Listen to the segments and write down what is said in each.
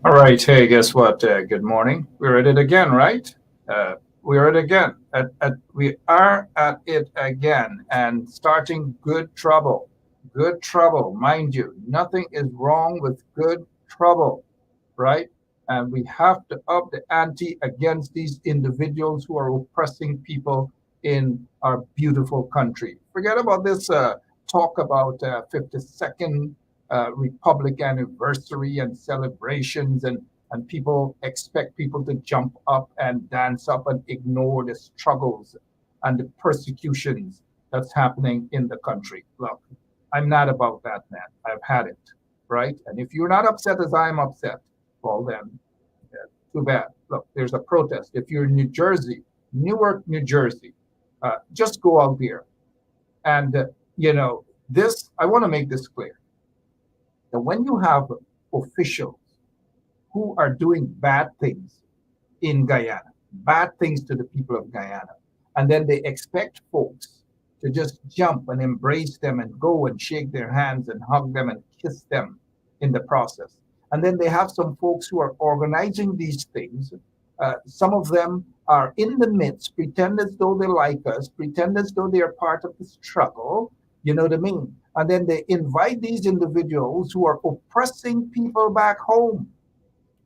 All right. Hey, guess what? Good morning. We're at it again, right? We're at it again. We are at it again and starting good trouble. Good trouble, mind you. Nothing is wrong with good trouble, right? And we have to up the ante against these individuals who are oppressing people in our beautiful country. Forget about this talk about 52nd Republic anniversary and celebrations, and people expect people to jump up and dance up and ignore the struggles and the persecutions that's happening in the country. Look, I'm not about that, man. I've had it, right? And if you're not upset as I'm upset, well then, yeah, too bad. Look, there's a protest. If you're in New Jersey, Newark, New Jersey, just go out there. And, this, I want to make this clear that when you have officials who are doing bad things in Guyana, bad things to the people of Guyana, and then they expect folks to just jump and embrace them and go and shake their hands and hug them and kiss them in the process. And then they have some folks who are organizing these things. Some of them are in the midst, pretend as though they like us, pretend as though they are part of the struggle. You know what I mean? And then they invite these individuals who are oppressing people back home.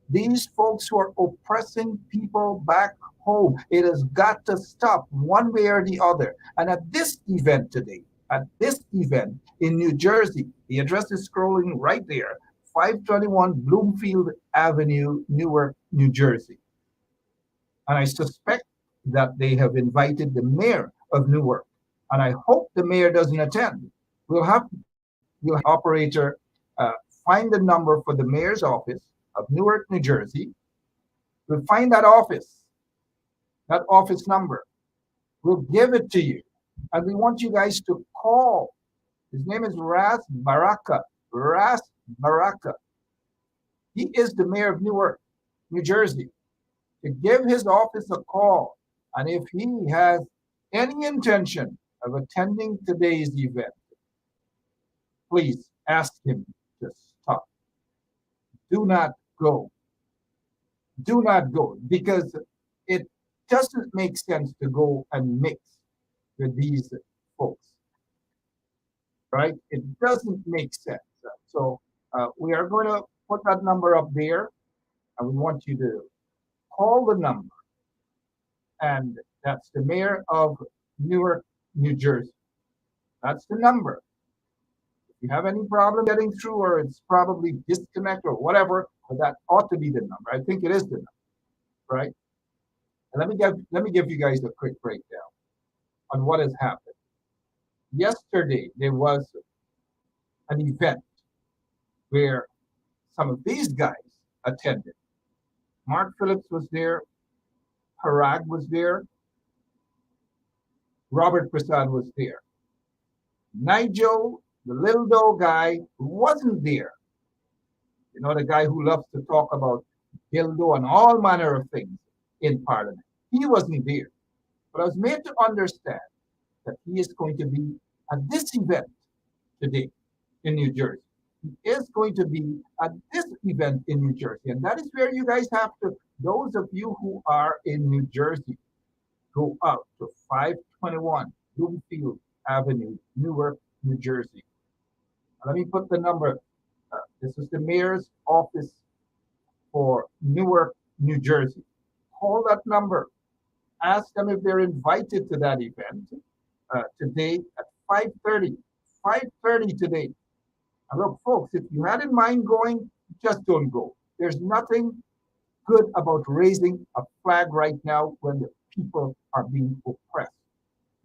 These folks who are oppressing people back home. It has got to stop one way or the other. And at this event today, at this event in New Jersey, the address is scrolling right there, 521 Bloomfield Avenue, Newark, New Jersey. And I suspect that they have invited the mayor of Newark. And I hope the mayor doesn't attend. We'll have operator find the number for the mayor's office of Newark, New Jersey. We'll find that office number. We'll give it to you. And we want you guys to call. His name is Ras Baraka. Ras Baraka. He is the mayor of Newark, New Jersey. To give his office a call. And if he has any intention of attending today's event, please ask him to stop. Do not go. Do not go, because it doesn't make sense to go and mix with these folks, right? It doesn't make sense. So we are going to put that number up there, and we want you to call the number, and that's the mayor of Newark, New Jersey. That's the number. If you have any problem getting through, or it's probably disconnect or whatever, but that ought to be the number. I think it is the number, right? And let me give you guys a quick breakdown on what has happened. Yesterday, there was an event where some of these guys attended. Mark Phillips was there, Parag was there, Robert Prasad was there. Nigel, the Dildo guy, wasn't there. You know, the guy who loves to talk about Dildo and all manner of things in Parliament. He wasn't there. But I was made to understand that he is going to be at this event today in New Jersey. He is going to be at this event in New Jersey. And that is where you guys have to, those of you who are in New Jersey, go out to 521 Bloomfield Avenue, Newark, New Jersey. Let me put the number. This is the mayor's office for Newark, New Jersey. Call that number. Ask them if they're invited to that event today at 5:30. 5:30 today. And look, folks, if you had in mind going, just don't go. There's nothing good about raising a flag right now when the people are being oppressed.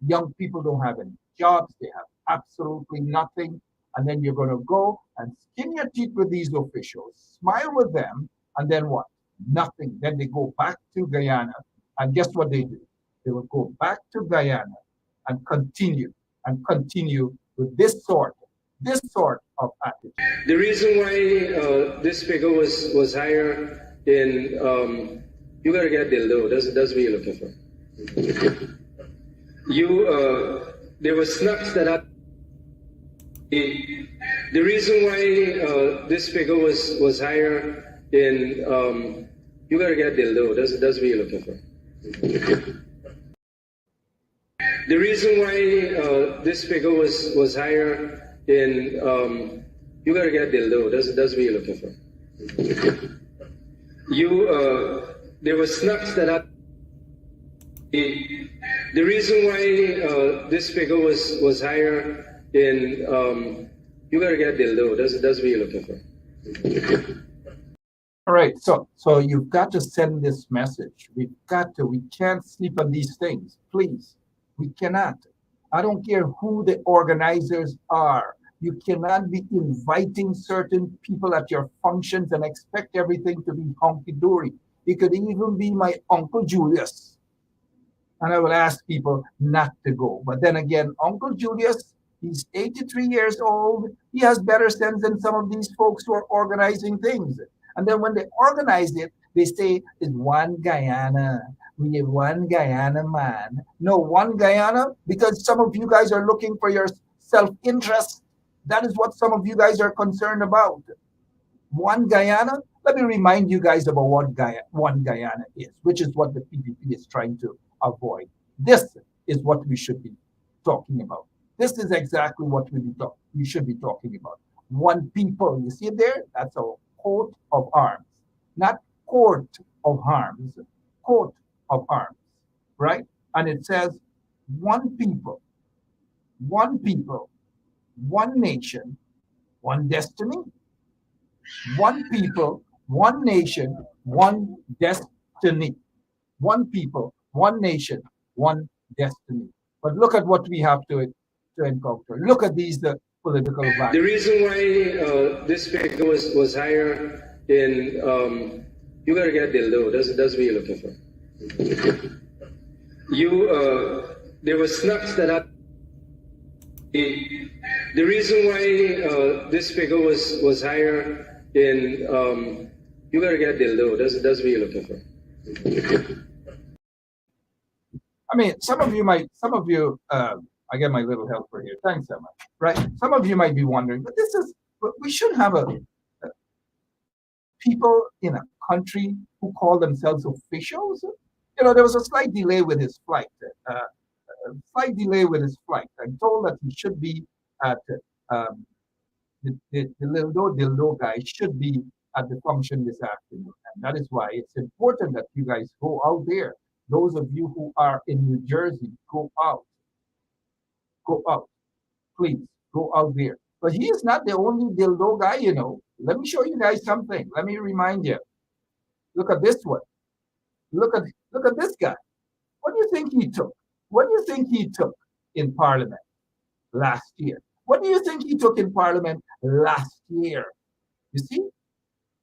Young people don't have any jobs, they have absolutely nothing. And then you're going to go and skin your teeth with these officials, smile with them, and then what? Nothing. Then they go back to Guyana. And guess what they do? They will go back to Guyana and continue with this sort of attitude. The reason why this figure was higher in you gotta get Dildo. That's what you're looking for. There were snacks that had the reason why this figure was higher in you gotta get Dildo. That's what you're looking for. The reason why this figure was higher in you gotta get Dildo. That's what you're looking for. There were snacks that had the reason why this figure was higher in you gotta get Dildo. That's what you're looking for. All right, so you've got to send this message. We can't sleep on these things, please. We cannot. I don't care who the organizers are. You cannot be inviting certain people at your functions and expect everything to be hunky-dory. It could even be my Uncle Julius. And I will ask people not to go. But then again, Uncle Julius, he's 83 years old. He has better sense than some of these folks who are organizing things. And then when they organize it, they say it's one Guyana. We have one Guyana, man. No, one Guyana, because some of you guys are looking for your self-interest. That is what some of you guys are concerned about. One Guyana? Let me remind you guys about what one Guyana is, which is what the PPP is trying to avoid. This is what we should be talking about. This is exactly what we should be talking about. One people. You see it there? That's a coat of arms, not court of arms, coat of arms, right? And it says one people, one nation, one destiny. One people, one nation, one destiny. One people, one nation, one destiny. But look at what we have to encounter. Look at these political values. The reason why this figure was higher in you gotta get Dildo. That's what you're looking for. There were snacks that had the reason why this figure was higher in you gotta get Dildo. That's what you're looking for. I mean, some of you, I get my little helper here. Thanks so much. Right? Some of you might be wondering, but we should have people in a country who call themselves officials. You know, there was a slight delay with his flight. I'm told that he should be at the Dildo guy should be at the function this afternoon. And that is why it's important that you guys go out there. Those of you who are in New Jersey, go out. Go out. Please, go out there. But he is not the only Dildo guy, you know. Let me show you guys something. Let me remind you. Look at this one. Look at this guy. What do you think he took? What do you think he took in Parliament? last year. What do you think he took in Parliament last year? You see,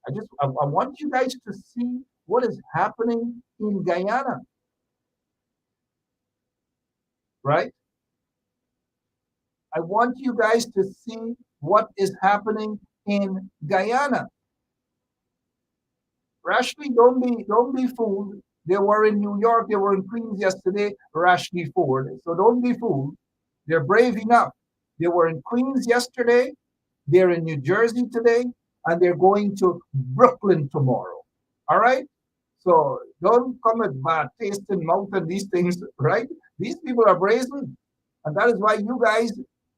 I want you guys to see what is happening in Guyana, right? I want you guys to see what is happening in Guyana. Rashly, don't be fooled. They were in New York, they were in Queens yesterday, Rashly Ford. So don't be fooled. They're brave enough. They were in Queens yesterday, they're in New Jersey today, and they're going to Brooklyn tomorrow. All right? So don't come at bad taste in mouth and these things, right? These people are brazen. And that is why you guys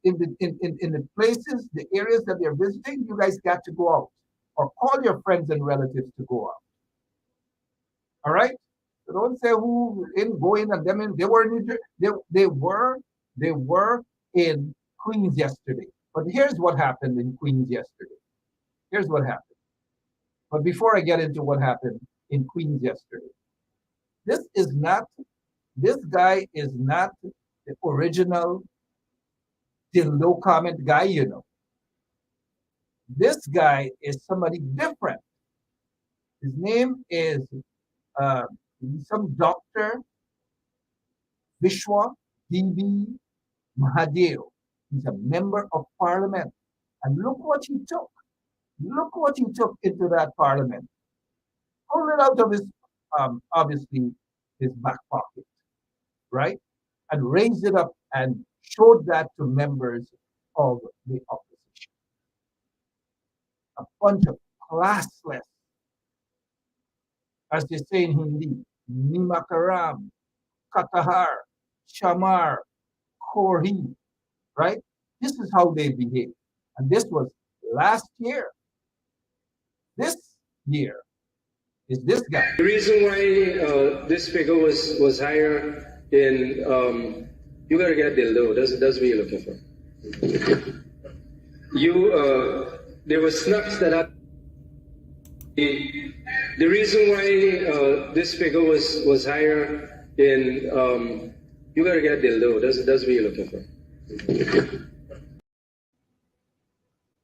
in the places, the areas that they're visiting, you guys got to go out or call your friends and relatives to go out. All right? So don't say who in going and them in. They were in New Jersey. They were in Queens yesterday. But here's what happened in Queens yesterday. Here's what happened. But before I get into what happened in Queens yesterday, this guy is not the original Dildo comment guy, you know. This guy is somebody different. His name is uh, some Dr. Vishwa D.B. Mahadev. He's a member of parliament. And look what he took. Look what he took into that parliament. Pulled it out of his, obviously, his back pocket, right? And raised it up and showed that to members of the opposition. A bunch of classless, as they say in Hindi, Nimakaram, Katahar, Shamar, Korhi, right? This is how they behave. And this was last year. This year is this guy. The reason why this figure was higher in you gotta get Dildo. That's what you're looking for. There were snuffs that I. The reason why this figure was higher in you gotta get Dildo. That's what you're looking for.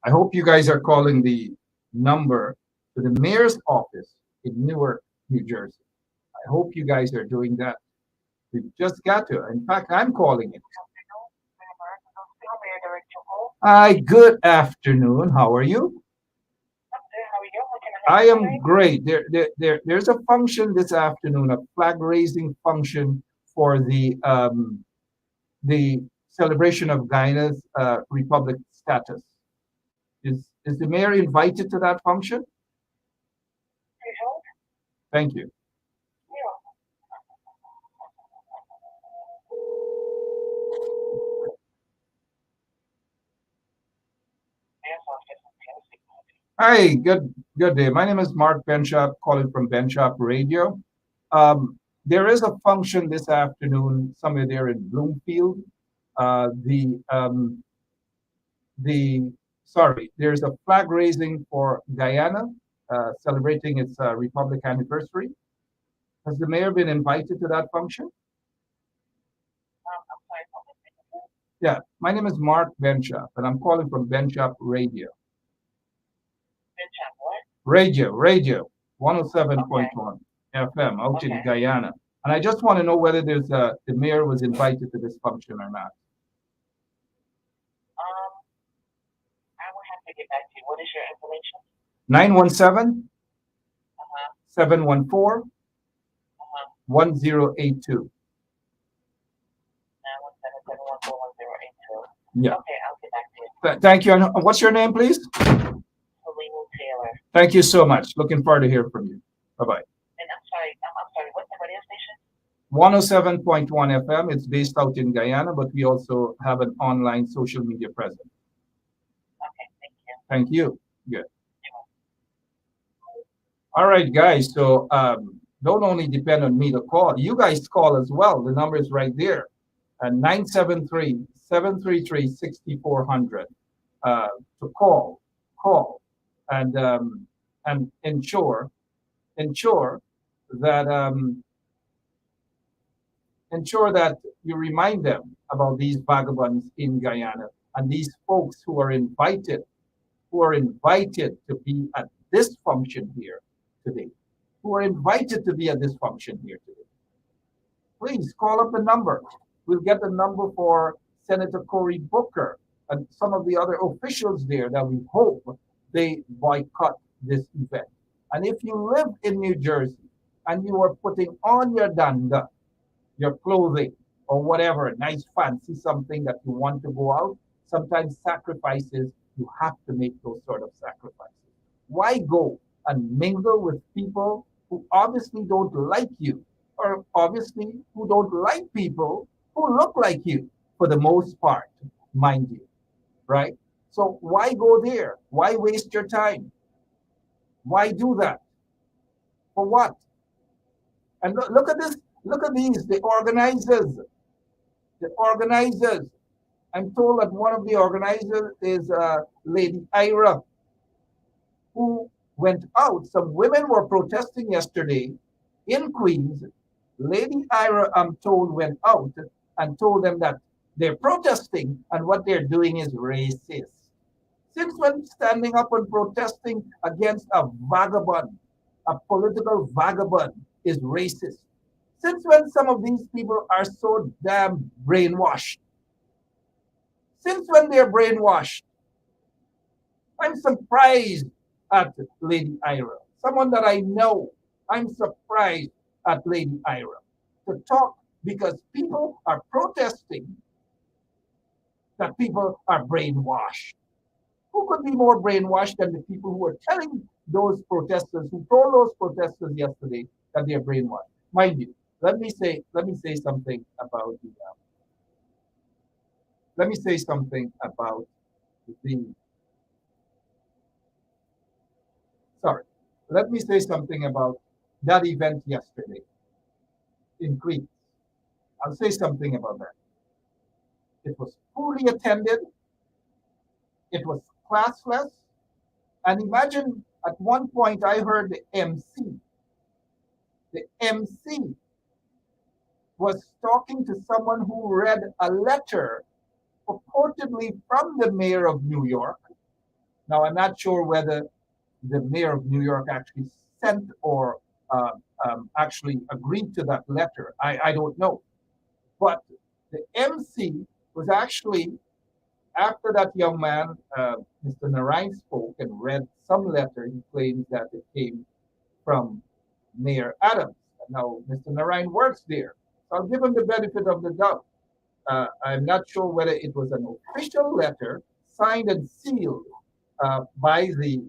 I hope you guys are calling the number to the mayor's office in Newark, New Jersey. I hope you guys are doing that. We've just got to. In fact, I'm calling it. Hi, good afternoon. How are you? I am great. There's a function this afternoon, a flag raising function for the celebration of Guyana's republic status. Is the mayor invited to that function? Thank you. Hi, good day. My name is Mark Benshop, calling from Benshop Radio. There is a function this afternoon somewhere there in Bloomfield. There's a flag raising for Guyana, celebrating its republic anniversary. Has the mayor been invited to that function? Yeah, my name is Mark Benshop, and I'm calling from Benshop Radio. Radio, 107.1 FM out in Guyana. And I just want to know whether the mayor was invited to this function or not. I will have to get back to you. What is your information? 917 714 1082. 917-714-1082. Yeah. Okay, I'll get back to you. Thank you. And what's your name, please? Taylor. Thank you so much. Looking forward to hear from you. Bye-bye. And I'm sorry, what's the radio station? 107.1 FM. It's based out in Guyana, but we also have an online social media presence. Okay, thank you. Good. All right, guys. So don't only depend on me to call. You guys call as well. The number is right there. 973-733-6400 to call and ensure that ensure that you remind them about these vagabonds in Guyana and these folks who are invited to be at this function here today, who are invited to be at this function here today. Please call up the number. We'll get the number for Senator Cory Booker and some of the other officials there that we hope they boycott this event. And if you live in New Jersey and you are putting on your danda, your clothing, or whatever, nice fancy something that you want to go out, sometimes sacrifices, you have to make those sort of sacrifices. Why go and mingle with people who obviously don't like you, or obviously who don't like people who look like you for the most part, mind you, right? So why go there? Why waste your time? Why do that? For what? And look at this. Look at these. The organizers. The organizers. I'm told that one of the organizers is Lady Ira, who went out. Some women were protesting yesterday in Queens. Lady Ira, I'm told, went out and told them that they're protesting and what they're doing is racist. Since when standing up and protesting against a vagabond, a political vagabond, is racist? Since when some of these people are so damn brainwashed? Since when they're brainwashed? I'm surprised at Lady Ira, someone that I know. I'm surprised at Lady Ira to talk because people are protesting that people are brainwashed. Who could be more brainwashed than the people who are telling those protesters, who told those protesters yesterday that they're brainwashed? Mind you, let me say something about the let me say something about the sorry. Let me say something about that event yesterday in Queens. I'll say something about that. It was poorly attended. It was classless. And imagine at one point I heard the MC. The MC was talking to someone who read a letter purportedly from the mayor of New York. Now, I'm not sure whether the mayor of New York actually sent or actually agreed to that letter. I don't know. But the MC was actually, after that young man, Mr. Narayan, spoke and read some letter, he claims that it came from Mayor Adams. Now, Mr. Narayan works there. So I'll give him the benefit of the doubt. I'm not sure whether it was an official letter signed and sealed by the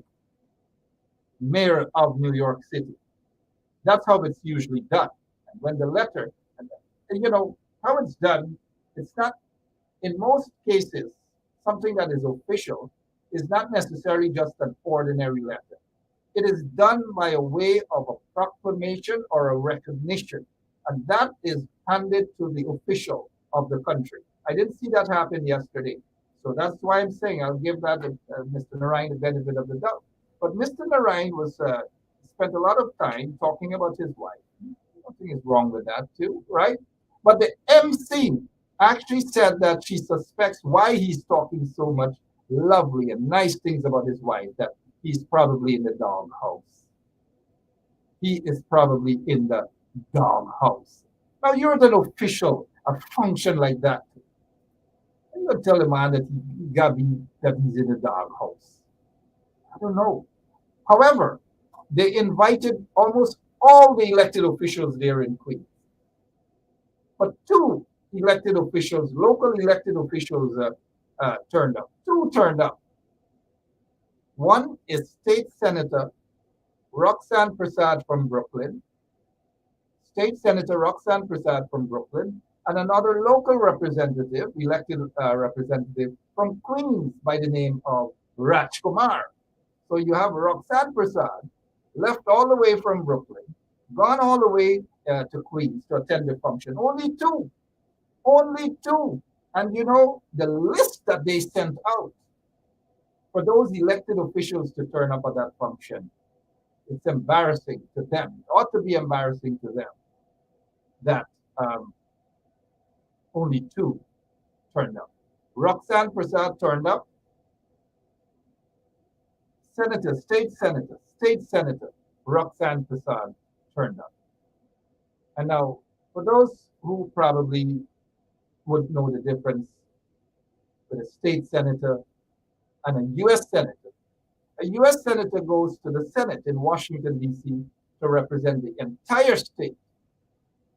mayor of New York City. That's how it's usually done. And when the letter, and you know, how it's done, it's not, in most cases, something that is official is not necessarily just an ordinary letter. It is done by a way of a proclamation or a recognition, and that is handed to the official of the country. I didn't see that happen yesterday. So that's why I'm saying I'll give that Mr. Narayan the benefit of the doubt. But Mr. Narayan was spent a lot of time talking about his wife. Nothing is wrong with that too, right? But the MC actually said that she suspects why he's talking so much lovely and nice things about his wife, that he's probably in the doghouse. He is probably in the doghouse. Now you're an official, a function like that. I'm gonna tell the man that he gotta be that he's in the doghouse. I don't know. However, they invited almost all the elected officials there in Queens. But two elected officials, local elected officials, turned up. Two turned up. One is State Senator Roxanne Prasad from Brooklyn, State Senator Roxanne Prasad from Brooklyn, and another local representative, elected representative from Queens by the name of Raj Kumar. So you have Roxanne Prasad, left all the way from Brooklyn, gone all the way to Queens to attend the function. Only two. Only two. And you know, the list that they sent out for those elected officials to turn up at that function, it's embarrassing to them. It ought to be embarrassing to them that Only two turned up. Roxanne Prasad turned up. State Senator Roxanne Prasad turned up. And now, for those who probably would know the difference with a state senator and a U.S. senator, a U.S. senator goes to the Senate in Washington, D.C. to represent the entire state.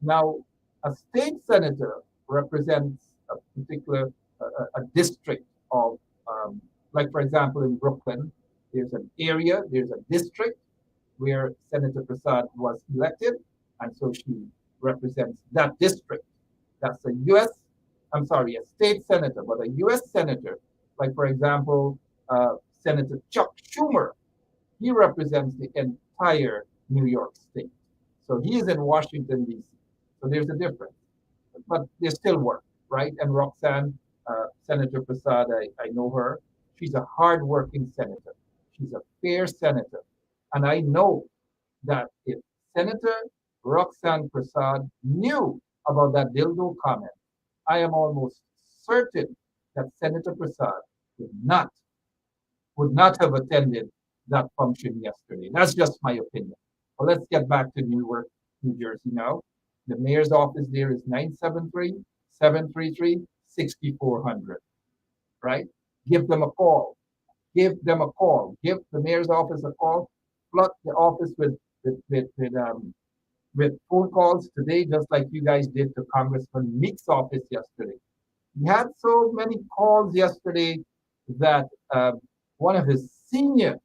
Now, a state senator represents a particular a district of, like for example, in Brooklyn, there's an area, there's a district where Senator Prasad was elected, and so she represents that district. That's a U.S. I'm sorry, a state senator, but a U.S. senator, like for example, Senator Chuck Schumer, he represents the entire New York state. So he is in Washington, D.C. So there's a difference, but they still work, right? And Roxanne, Senator Prasad, I know her. She's a hardworking senator. She's a fair senator. And I know that if Senator Roxanne Prasad knew about that dildo comment, I am almost certain that Senator Prasad would not would not have attended that function yesterday. That's just my opinion. But let's get back to Newark, New Jersey now. The mayor's office there is 973-733-6400, right? Give them a call. Give them a call. Give the mayor's office a call. Flood the office with phone calls today, just like you guys did to Congressman Meek's office yesterday. He had so many calls yesterday that one of his senior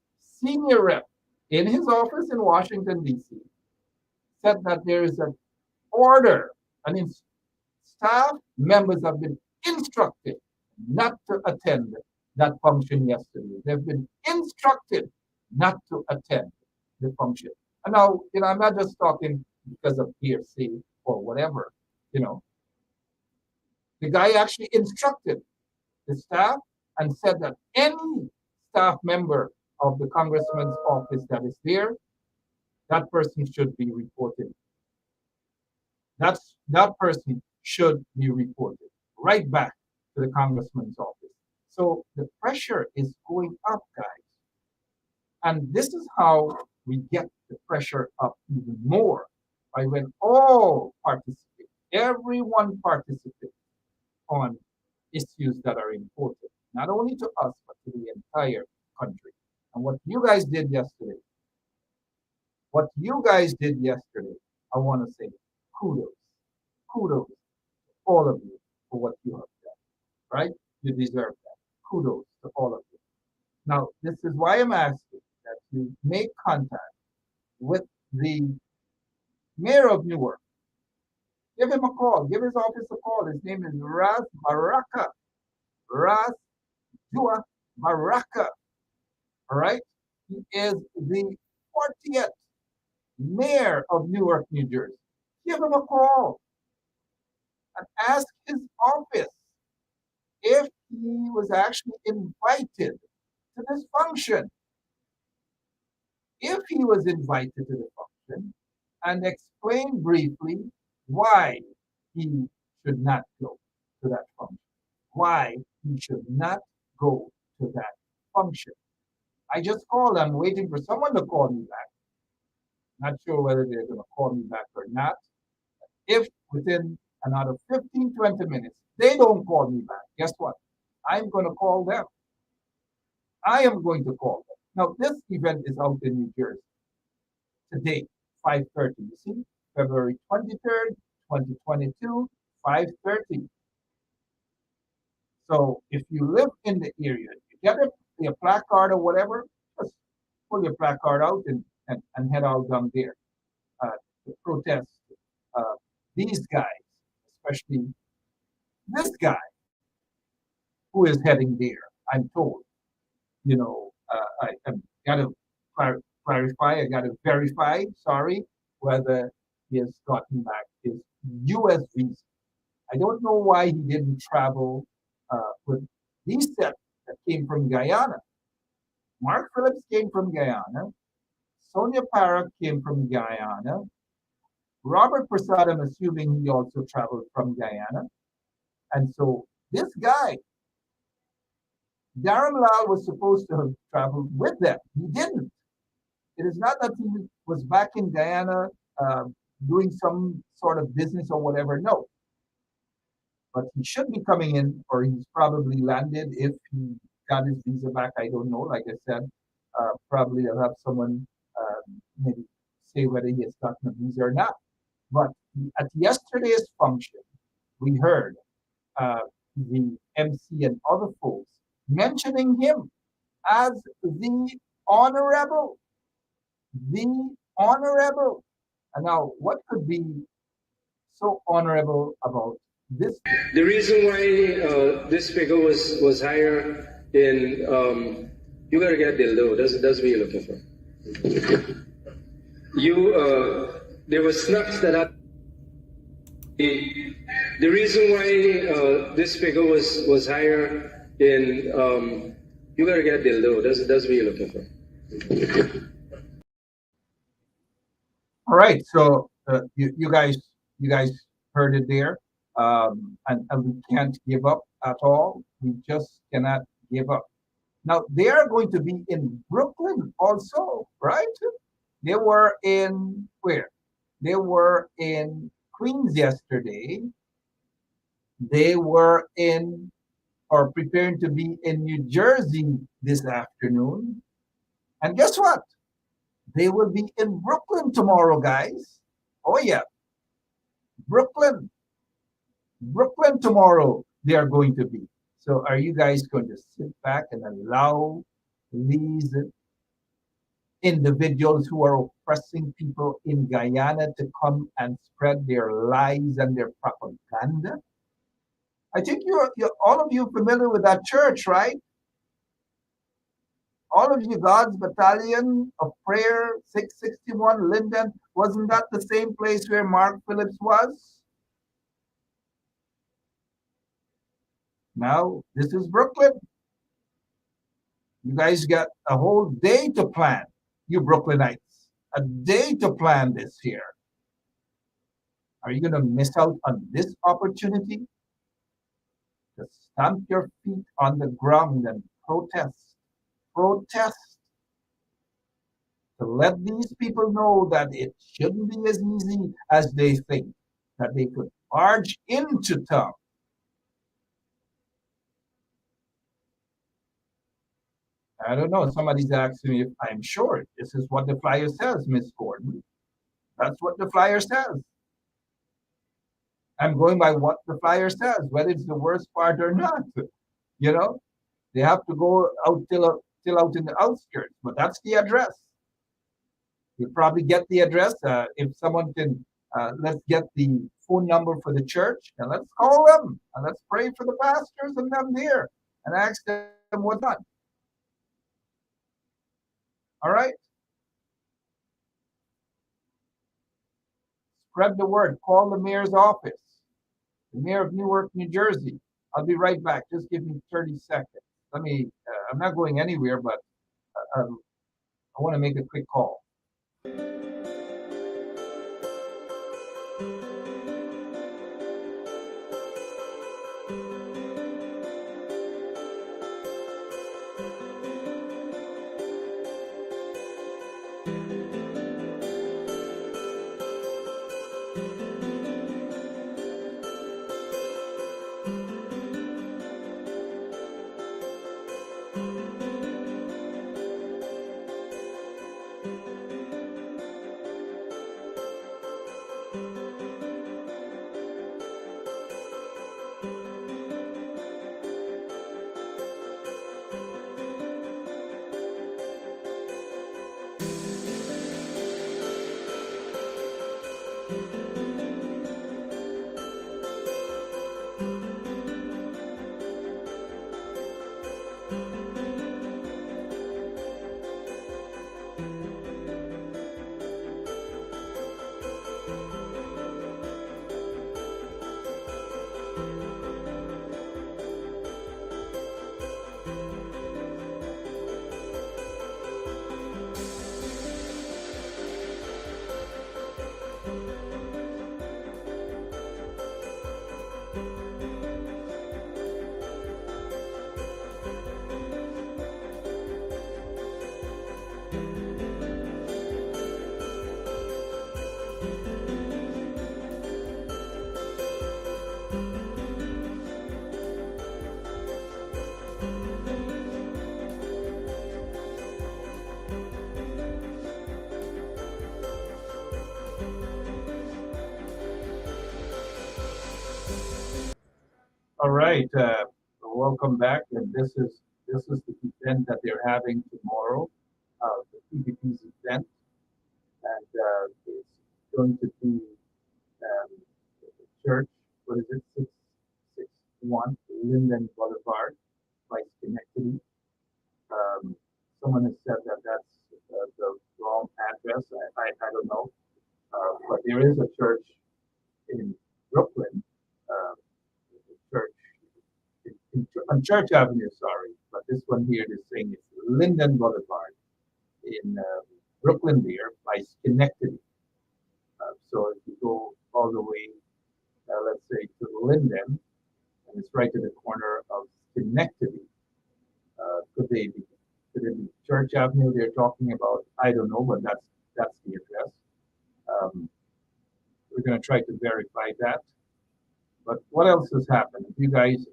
rep in his office in Washington D.C. said that there is an order, staff members have been instructed not to attend that function yesterday. They've been instructed not to attend the function. And now, I'm not just talking because of hearsay or whatever, you know. The guy actually instructed the staff and said that any staff member of the congressman's office that is there, that person should be reported. That person should be reported right back to the congressman's office. So the pressure is going up, guys. And this is how we get the pressure up even more by when all participate, everyone participates on issues that are important, not only to us, but to the entire country. And what you guys did yesterday, I want to say kudos, kudos to all of you for what you have done, right? You deserve that. Kudos to all of you. Now, this is why I'm asking that you make contact with the mayor of Newark. Give him a call. Give his office a call. His name is Ras Baraka. Ras Dua Baraka. All right? He is the 40th mayor of Newark, New Jersey. Give him a call and ask his office if he was actually invited to this function. If he was invited to the function, and explain briefly why he should not go to that function. Why he should not go to that function. I just called. I'm waiting for someone to call me back. Not sure whether they're going to call me back or not. If within another 15, 20 minutes, they don't call me back, guess what? I'm going to call them. I am going to call them. Now, this event is out in New Jersey today, 5:30. You see, February 23rd, 2022, 5:30. So if you live in the area, you get your placard or whatever, just pull your placard out and head out down there to protest these guys, especially this guy who is heading there. I'm told, I got to clarify, I got to verify, sorry, whether he has gotten back his U.S. visa. I don't know why he didn't travel with these set that came from Guyana. Mark Phillips came from Guyana. Sonia Para came from Guyana. Robert Prasad, I'm assuming he also traveled from Guyana. And so this guy, Darren Lal, was supposed to have traveled with them. He didn't. It is not that he was back in Guyana uh, doing some sort of business or whatever. No, but he should be coming in, or he's probably landed if he got his visa back. I don't know. Like I said, probably I'll have someone maybe say whether he has gotten a visa or not. But at yesterday's function, we heard the MC and other folks mentioning him as the honorable, the honorable. And now, what could be so honorable about this? The reason why this figure was higher in you gotta get Dildo. That's what you're looking for. There were snacks that I. The reason why this figure was higher in you gotta get Dildo. That's what you're looking for. All right, so you guys heard it there, and we can't give up at all. We just cannot give up. Now they are going to be in Brooklyn also, right? They were in where? They were in Queens yesterday. They were in or preparing to be in New Jersey this afternoon. And guess what? They will be in Brooklyn tomorrow, guys. Oh yeah, Brooklyn. Brooklyn tomorrow they are going to be. So are you guys going to sit back and allow these individuals who are oppressing people in Guyana to come and spread their lies and their propaganda? I think you're all of you familiar with that church, right? All of you, God's Battalion of Prayer, 661 Linden, wasn't that the same place where Mark Phillips was? Now, this is Brooklyn. You guys got a whole day to plan, you Brooklynites. A day to plan this here. Are you going to miss out on this opportunity? To stamp your feet on the ground and protest. Protest. To let these people know that it shouldn't be as easy as they think, that they could barge into town. I don't know. Somebody's asking me if I'm sure. This is what the flyer says, Miss Gordon. That's what the flyer says. I'm going by what the flyer says, whether it's the worst part or not. You know, they have to go out till out in the outskirts, but that's the address. You'll probably get the address. If someone can, let's get the phone number for the church and let's call them and let's pray for the pastors and them there and ask them what's done. All right. Spread the word. Call the mayor's office, the mayor of Newark, New Jersey. I'll be right back. Just give me 30 seconds. Let me, I'm not going anywhere, but I want to make a quick call. All right. Welcome back. And this is the event that they're having tomorrow, the PPP's event, and it's going to be church. What is it? 661 Linden Boulevard, by Schenectady. Someone has said that that's the wrong address. I don't know, but there is a church in Brooklyn, church on Church Avenue, sorry, but this one here is saying it's Linden Boulevard in Brooklyn there by Schenectady. So if you go all the way, let's say to Linden, and it's right to the corner of Schenectady, could it be Church Avenue they're talking about? I don't know, but that's the address. We're going to try to verify that. But what else has happened? You guys,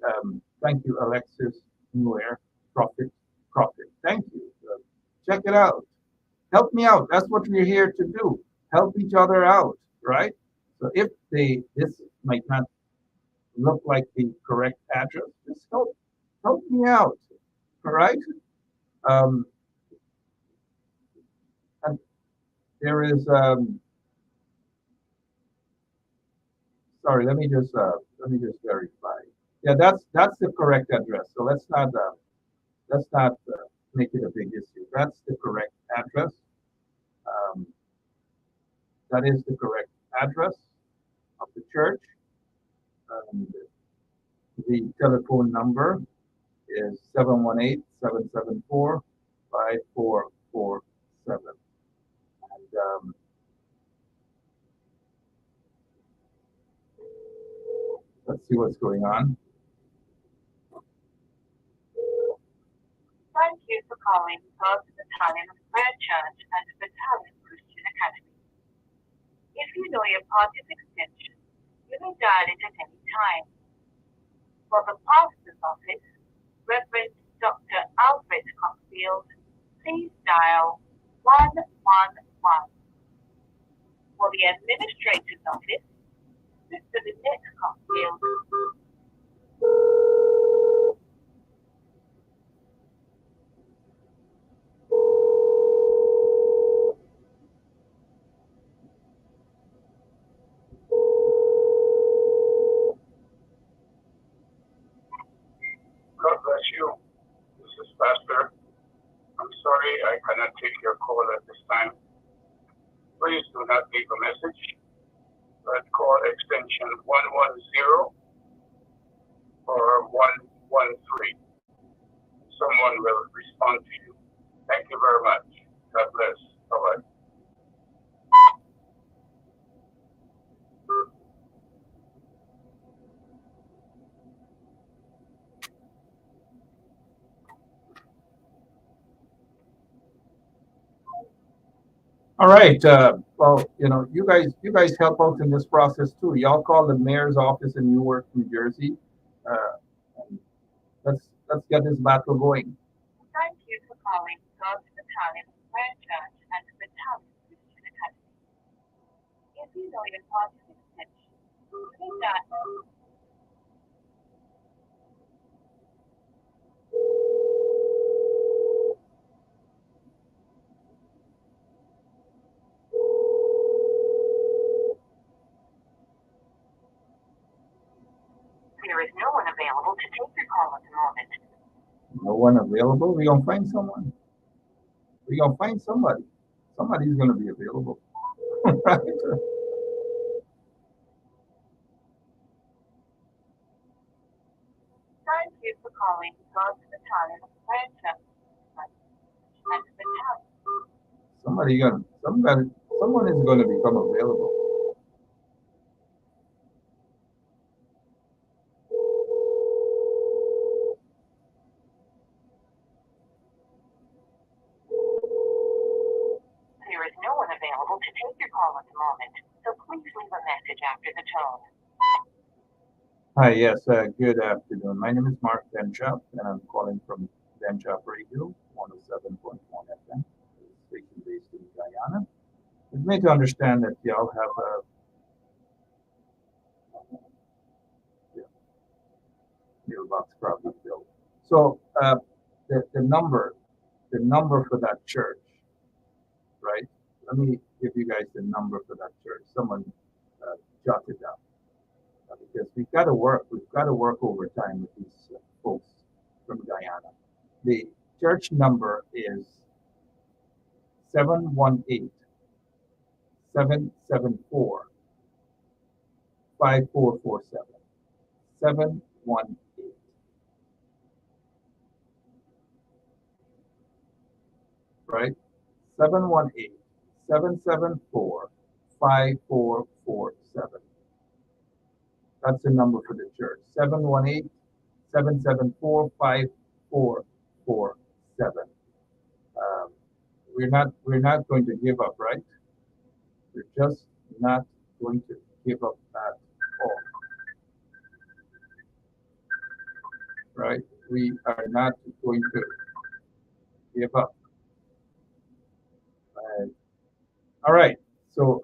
thank you, Alexis, Newark, Profit. Thank you. Check it out. Help me out. That's what we're here to do. Help each other out, right? So if this might not look like the correct address, just help me out, all right? And there is, sorry, let me just verify. Yeah, that's the correct address. So let's not make it a big issue. That's the correct address. That is the correct address of the church. The telephone number is 718-774-5447. And let's see what's going on. Thank you for calling God's Battalion Prayer Church and Battalion Christian Academy. If you know your party's extension, you may dial it at any time. For the pastor's office, Reverend Dr. Alfred Cockfield, please dial 111. For the administrator's office, Mr. Lynette Cockfield. God bless you. This is Pastor. I'm sorry I cannot take your call at this time. Please do not leave a message. But call extension 110 or 113. Someone will respond to you. Thank you very much. God bless. Bye-bye. All right. Well, you guys help out in this process too. Y'all call the mayor's office in Newark, New Jersey. And let's get this battle going. Thank you for calling God's Battalion Prayer Church and Battalion Christian Academy. If you know your party's extension, you may dial. There is no one available to take your call at the moment. No one available. We're gonna find someone. We're gonna find somebody. Somebody's gonna be available. Right? Thank you for calling God's Battalion Prayer Church and Battalion. Someone is gonna become available. There is no one available to take your call at the moment, so please leave a message after the tone. Hi, yes, good afternoon. My name is Mark Benchop, and I'm calling from Benchop Radio, 107.1 FM, station based in Guyana. It's made to understand that y'all have a mailbox probably filled. So the number for that church, right? Let me give you guys the number for that church. Someone jot it down because we've got to work. We've got to work overtime with these folks from Guyana. The church number is 718 774 5447. 718. Right? 718 774 5447. That's the number for the church. 718 774 5447. We're not going to give up, right? We're just not going to give up at all. Right? We are not going to give up. All right. So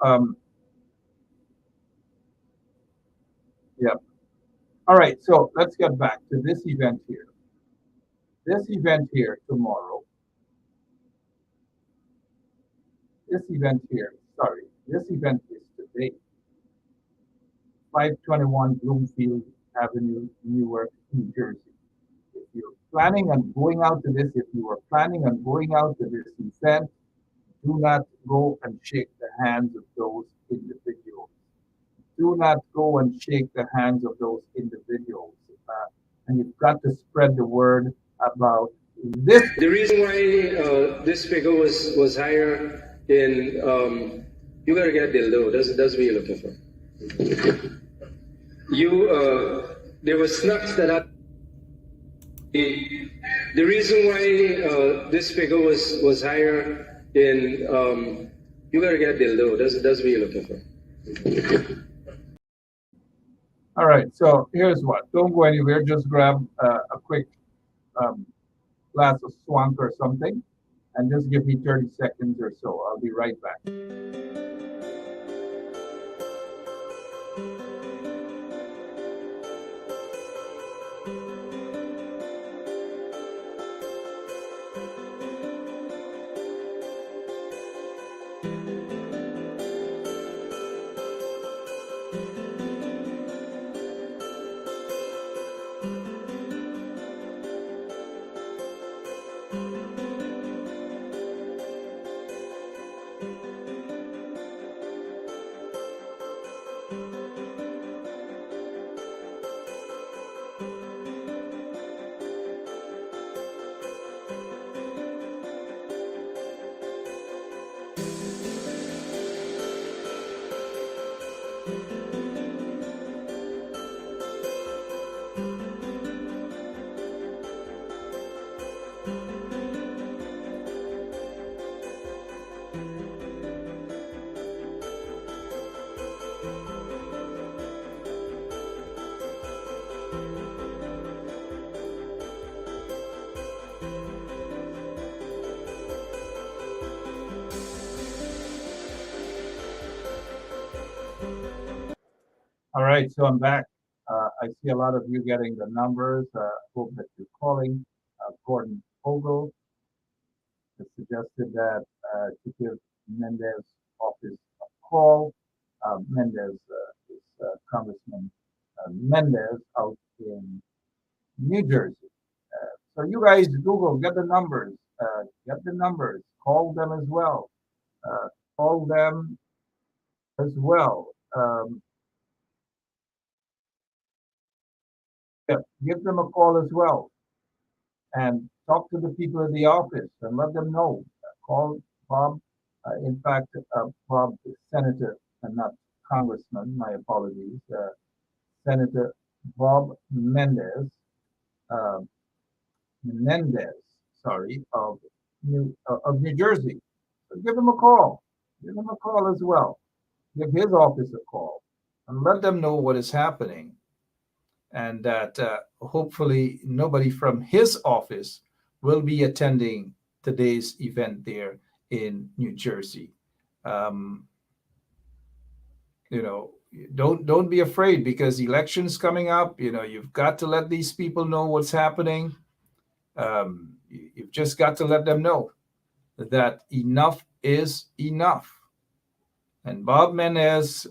yeah. All right. So let's get back to this event here. This event here tomorrow. This event here, sorry, this event is today. 521 Bloomfield Avenue, Newark, New Jersey. If you're planning on going out to this, if you are planning on going out to this event, do not go and shake the hands of those individuals. Do not go and shake the hands of those individuals. And you've got to spread the word about this. The reason why this figure was higher in you gotta get Dildo. That's what you're looking for. There were snacks that the reason why this figure was higher in you gotta get Dildo. That's what you're looking for. All right, so here's what. Don't go anywhere. Just grab a quick glass of swank or something, and just give me 30 seconds or so. I'll be right back. All right, so I'm back. I see a lot of you getting the numbers. Hope that you're calling. Gordon Ogle has suggested that to give Mendez office a call. Mendez is Congressman Mendez out in New Jersey. So you guys Google, get the numbers. Call them as well. Yeah, give them a call as well, and talk to the people in the office and let them know. Call Bob. In fact, Bob is Senator and not Congressman. My apologies. Senator Bob Menendez, of New Jersey. So give him a call. Give him a call as well. Give his office a call and let them know what is happening, and that hopefully nobody from his office will be attending today's event there in New Jersey. don't be afraid, because elections coming up. You've got to let these people know what's happening. You've just got to let them know that enough is enough. And Bob Menendez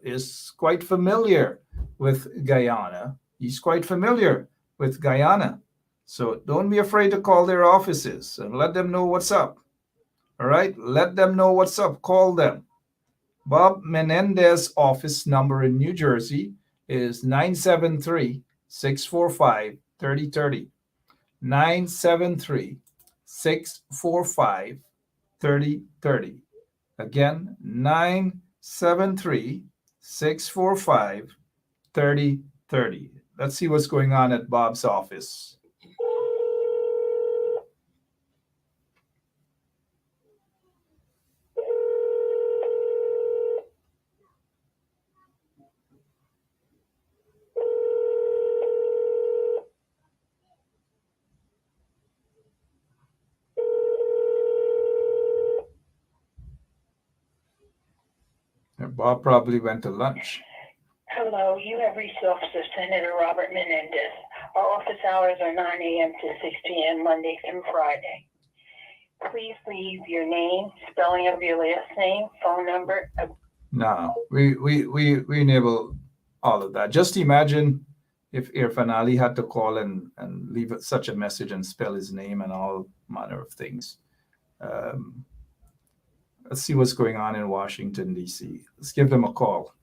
is quite familiar with Guyana. He's quite familiar with Guyana. So don't be afraid to call their offices and let them know what's up. All right? Let them know what's up. Call them. Bob Menendez office number in New Jersey is 973-645-3030. 973-645-3030. Again, 973-645-3030. Let's see what's going on at Bob's office. Bob probably went to lunch. Hello, you have reached Officer Senator Robert Menendez. Our office hours are 9 a.m. to 6 p.m. Monday through Friday. Please leave your name, spelling of your last name, phone number. No, we enable all of that. Just imagine if Irfan Ali had to call and leave such a message and spell his name and all manner of things. Let's see what's going on in Washington, D.C. Let's give them a call.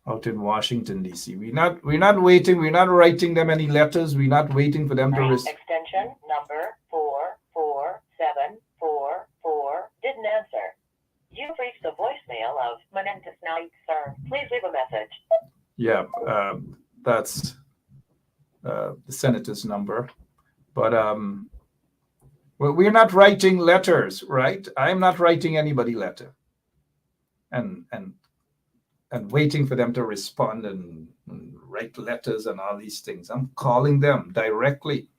Out in Washington, D.C. We're not waiting. We're not writing them any letters. We're not waiting for them to Extension number 44744 didn't answer. You've reached the voicemail of Menendez now, sir. Please leave a message. Yeah, that's the senator's number. But well, we're not writing letters, right? I'm not writing anybody letter and waiting for them to respond and write letters and all these things. I'm calling them directly.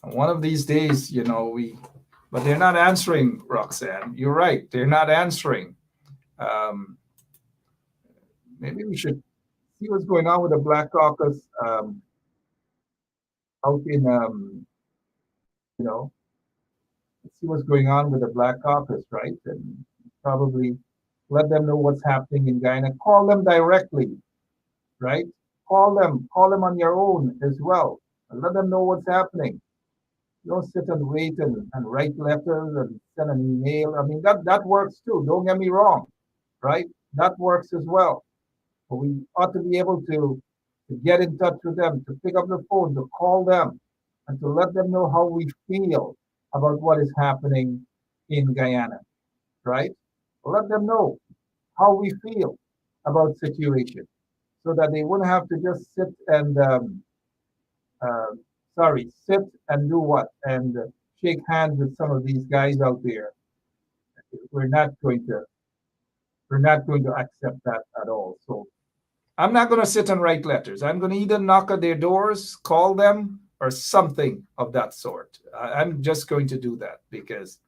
And one of these days, but they're not answering, Roxanne. You're right. They're not answering. Maybe we should see what's going on with the Black Caucus out in, see what's going on with the Black Caucus, right? And probably let them know what's happening in Guyana. Call them directly, right? Call them on your own as well. And let them know what's happening. Don't sit and wait and write letters and send an email. I mean, that works too. Don't get me wrong, right? That works as well. But we ought to be able to get in touch with them, to pick up the phone, to call them, and to let them know how we feel about what is happening in Guyana, right? Let them know how we feel about the situation, so that they wouldn't have to just sit and sit and do what? And shake hands with some of these guys out there. We're not going to accept that at all. So I'm not going to sit and write letters. I'm going to either knock at their doors, call them, or something of that sort. I'm just going to do that because,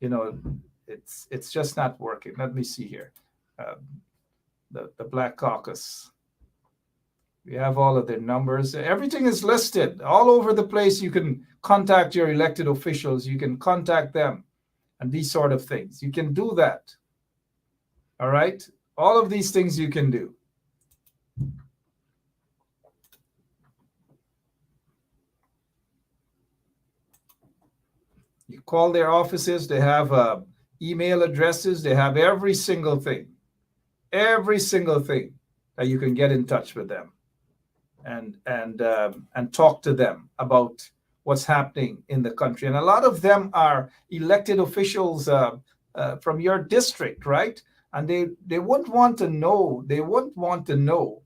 it's just not working. Let me see here. The Black Caucus. We have all of their numbers. Everything is listed all over the place. You can contact your elected officials. You can contact them and these sort of things. You can do that. All right? All of these things you can do. You call their offices. They have email addresses. They have every single thing that you can get in touch with them and talk to them about what's happening in the country. And a lot of them are elected officials from your district, right? And they wouldn't want to know. They wouldn't want to know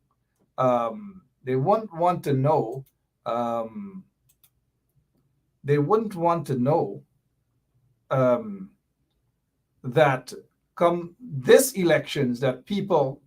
that come this elections that people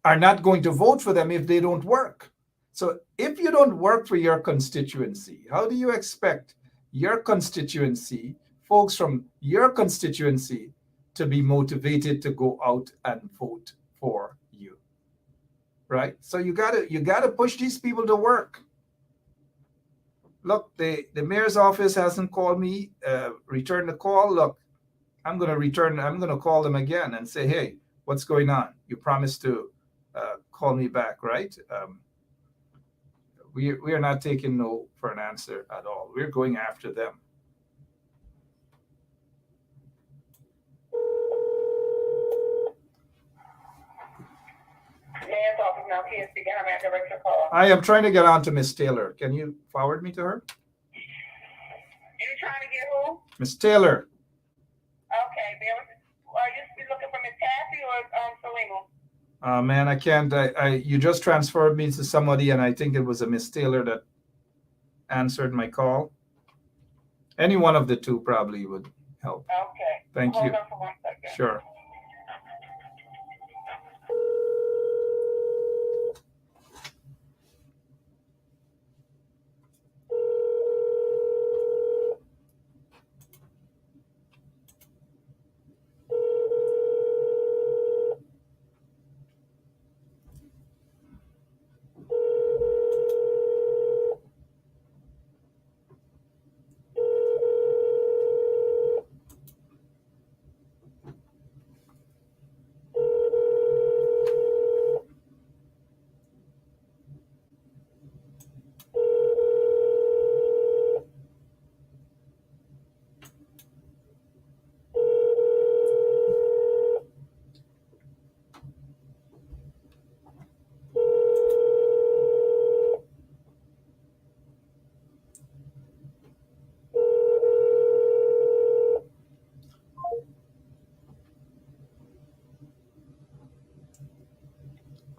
are not going to vote for them if they don't work. So if you don't work for your constituency, how do you expect your constituency, folks from your constituency, to be motivated to go out and vote for you. Right? So you gotta push these people to work. Look, the mayor's office hasn't called me, returned the call. Look, I'm gonna call them again and say, hey, what's going on? You promised to call me back, right? We are not taking no for an answer at all. We're going after them. Mayor's office now, please begin. I'm at direct your call. I am trying to get on to Miss Taylor. Can you forward me to her? You trying to get who? Miss Taylor. Okay, are you looking for Miss Cassie or Selena? Man, I can't. You just transferred me to somebody, and I think it was a Miss Taylor that answered my call. Any one of the two probably would help. Okay. Thank you. Hold on for 1 second. Sure.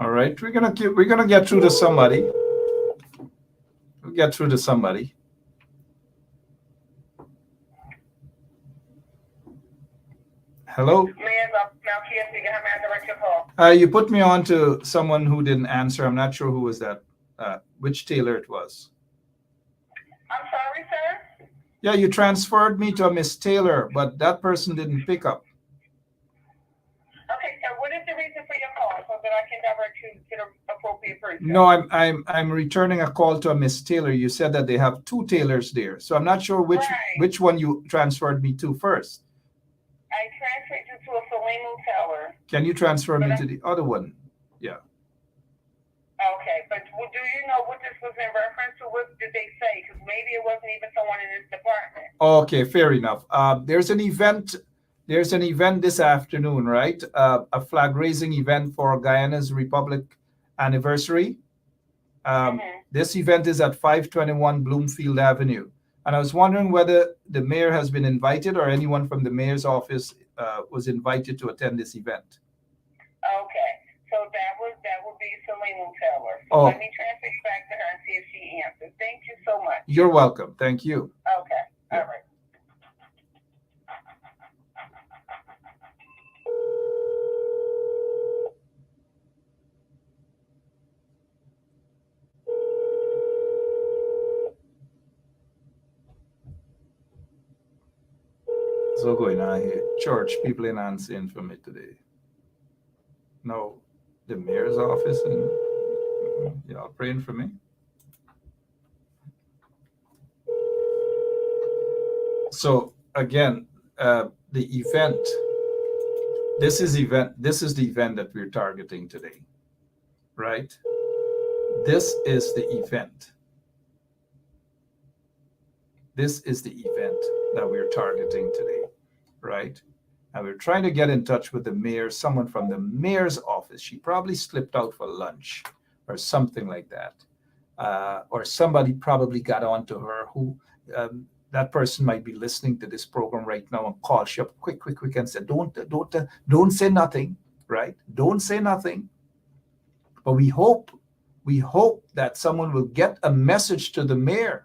All right, we're gonna get through to somebody. We'll get through to somebody. Hello. Mayor's office now, please begin. I'm at direct your call. You put me on to someone who didn't answer. I'm not sure who was that. Which Taylor it was. I'm sorry, sir. Yeah, you transferred me to a Miss Taylor, but that person didn't pick up. Okay, so what is the reason for your call so that I can direct you to the appropriate person? No, I'm returning a call to a Miss Taylor. You said that they have two Taylors there, so I'm not sure which one you transferred me to first. I transferred you to a Selena Teller. Can you transfer me to the other one? Yeah. Okay, but do you know what this was in reference to? What did they say? Because maybe it wasn't even someone in this department. Okay, fair enough. There's an event. There's an event this afternoon, right? A flag raising event for Guyana's Republic anniversary. This event is at 521 Bloomfield Avenue. And I was wondering whether the mayor has been invited or anyone from the mayor's office was invited to attend this event. Okay, so that would be Selena Teller. So Oh. let me transfer you back to her and see if she answers. Thank you so much. You're welcome. Thank you. Okay, all right. So going on here. Church, people in answering for me today. No, the mayor's office and y'all praying for me. So again, the event. This is the event that we're targeting today, right? This is the event. This is the event that we're targeting today, right? And we're trying to get in touch with the mayor, someone from the mayor's office. She probably slipped out for lunch or something like that. Or somebody probably got on to her who, that person might be listening to this program right now and call she up quick and said, don't say nothing, right? Don't say nothing. But we hope that someone will get a message to the mayor.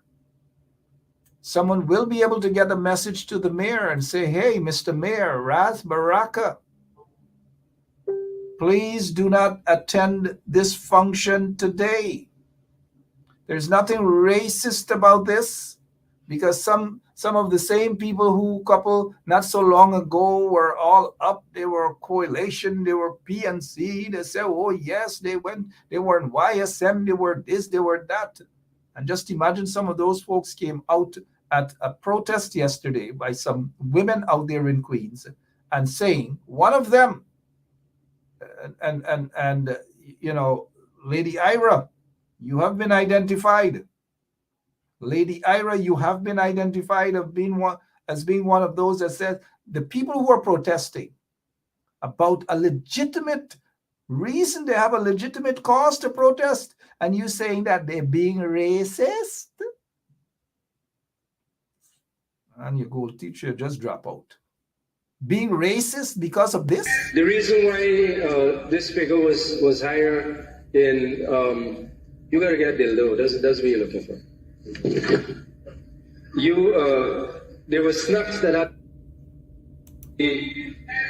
Someone will be able to get a message to the mayor and say, hey, Mr. Mayor, Raz Baraka, please do not attend this function today. There's nothing racist about this because some of the same people who couple not so long ago were all up. They were coalition, they were PNC. They said, oh yes, they were in YSM, they were this, they were that. And just imagine some of those folks came out at a protest yesterday by some women out there in Queens and saying, one of them, and you know, Lady Ira, you have been identified. Lady Ira, you have been identified as being one of those that said the people who are protesting about a legitimate reason, they have a legitimate cause to protest, and you saying that they're being racist, and your gold teacher just drop out. Being racist because of this? The reason why this figure was higher in you gotta get Dildo. That's what you're looking for. There were snacks that had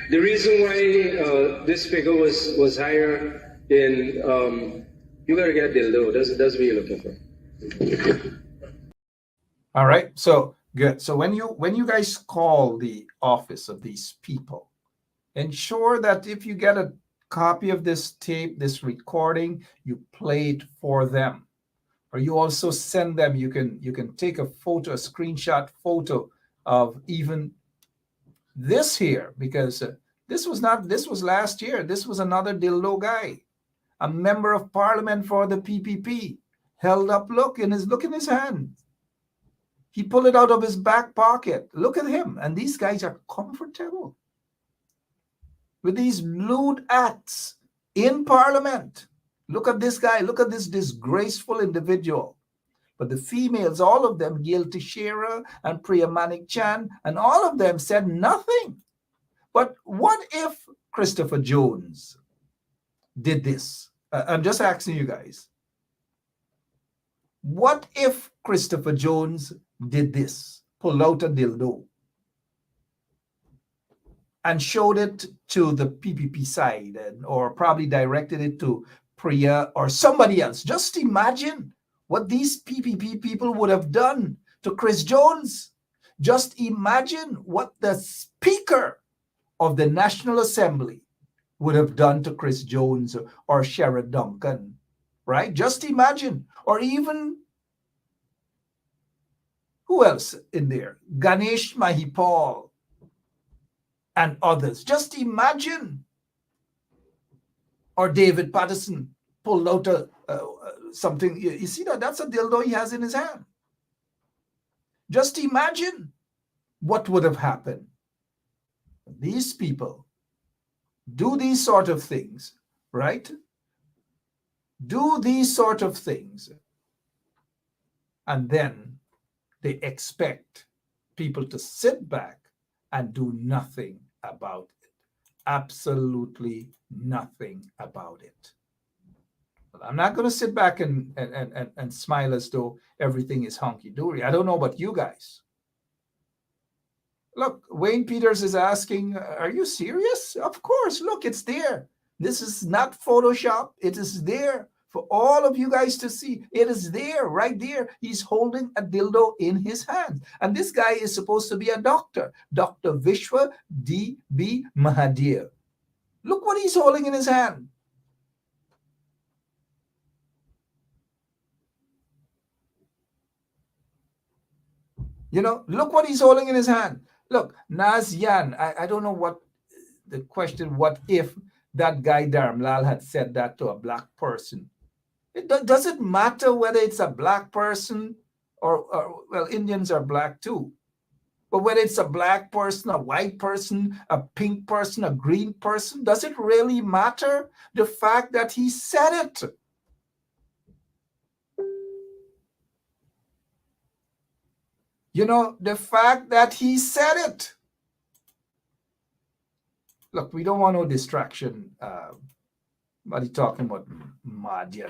the reason why this figure was higher in you gotta get Dildo. That's what you're looking for. All right, so good. So when you guys call the office of these people, ensure that if you get a copy of this tape, this recording, you play it for them. Or you also send them, you can take a photo, a screenshot photo of even this here, because this was last year. This was another Dildo guy, a member of parliament for the PPP, held up, look in his hand. He pulled it out of his back pocket. Look at him. And these guys are comfortable with these lewd acts in parliament. Look at this guy. Look at this disgraceful individual. But the females, all of them, Gail Teixeira and Priya Manik Chan, and all of them said nothing. But what if Christopher Jones did this? I'm just asking you guys. What if Christopher Jones did this? Pulled out a dildo and showed it to the PPP side, or probably directed it to Priya or somebody else. Just imagine what these PPP people would have done to Chris Jones. Just imagine what the Speaker of the National Assembly would have done to Chris Jones or Sherrod Duncan, right? Just imagine. Or even, who else in there? Ganesh Mahipal and others. Just imagine. Or David Patterson pulled out something. You see that's a dildo he has in his hand. Just imagine what would have happened. These people do these sort of things, right? Do these sort of things. And then they expect people to sit back and do nothing about it. Absolutely nothing about it. But I'm not going to sit back and smile as though everything is hunky-dory. I don't know about you guys. Look, Wayne Peters is asking, are you serious? Of course, look, it's there. This is not Photoshop. It is there for all of you guys to see. It is there, right there. He's holding a dildo in his hand. And this guy is supposed to be a doctor, Dr. Vishwa D.B. Mahadir. Look what he's holding in his hand. You know, look what he's holding in his hand. Look, Nazian, I don't know what the question, what if that guy Dharamlal had said that to a black person? It doesn't matter whether it's a black person or, well, Indians are black too. But whether it's a black person, a white person, a pink person, a green person, does it really matter? The fact that he said it. You know, the fact that he said it. Look, we don't want no distraction. What are you talking about? Madhya,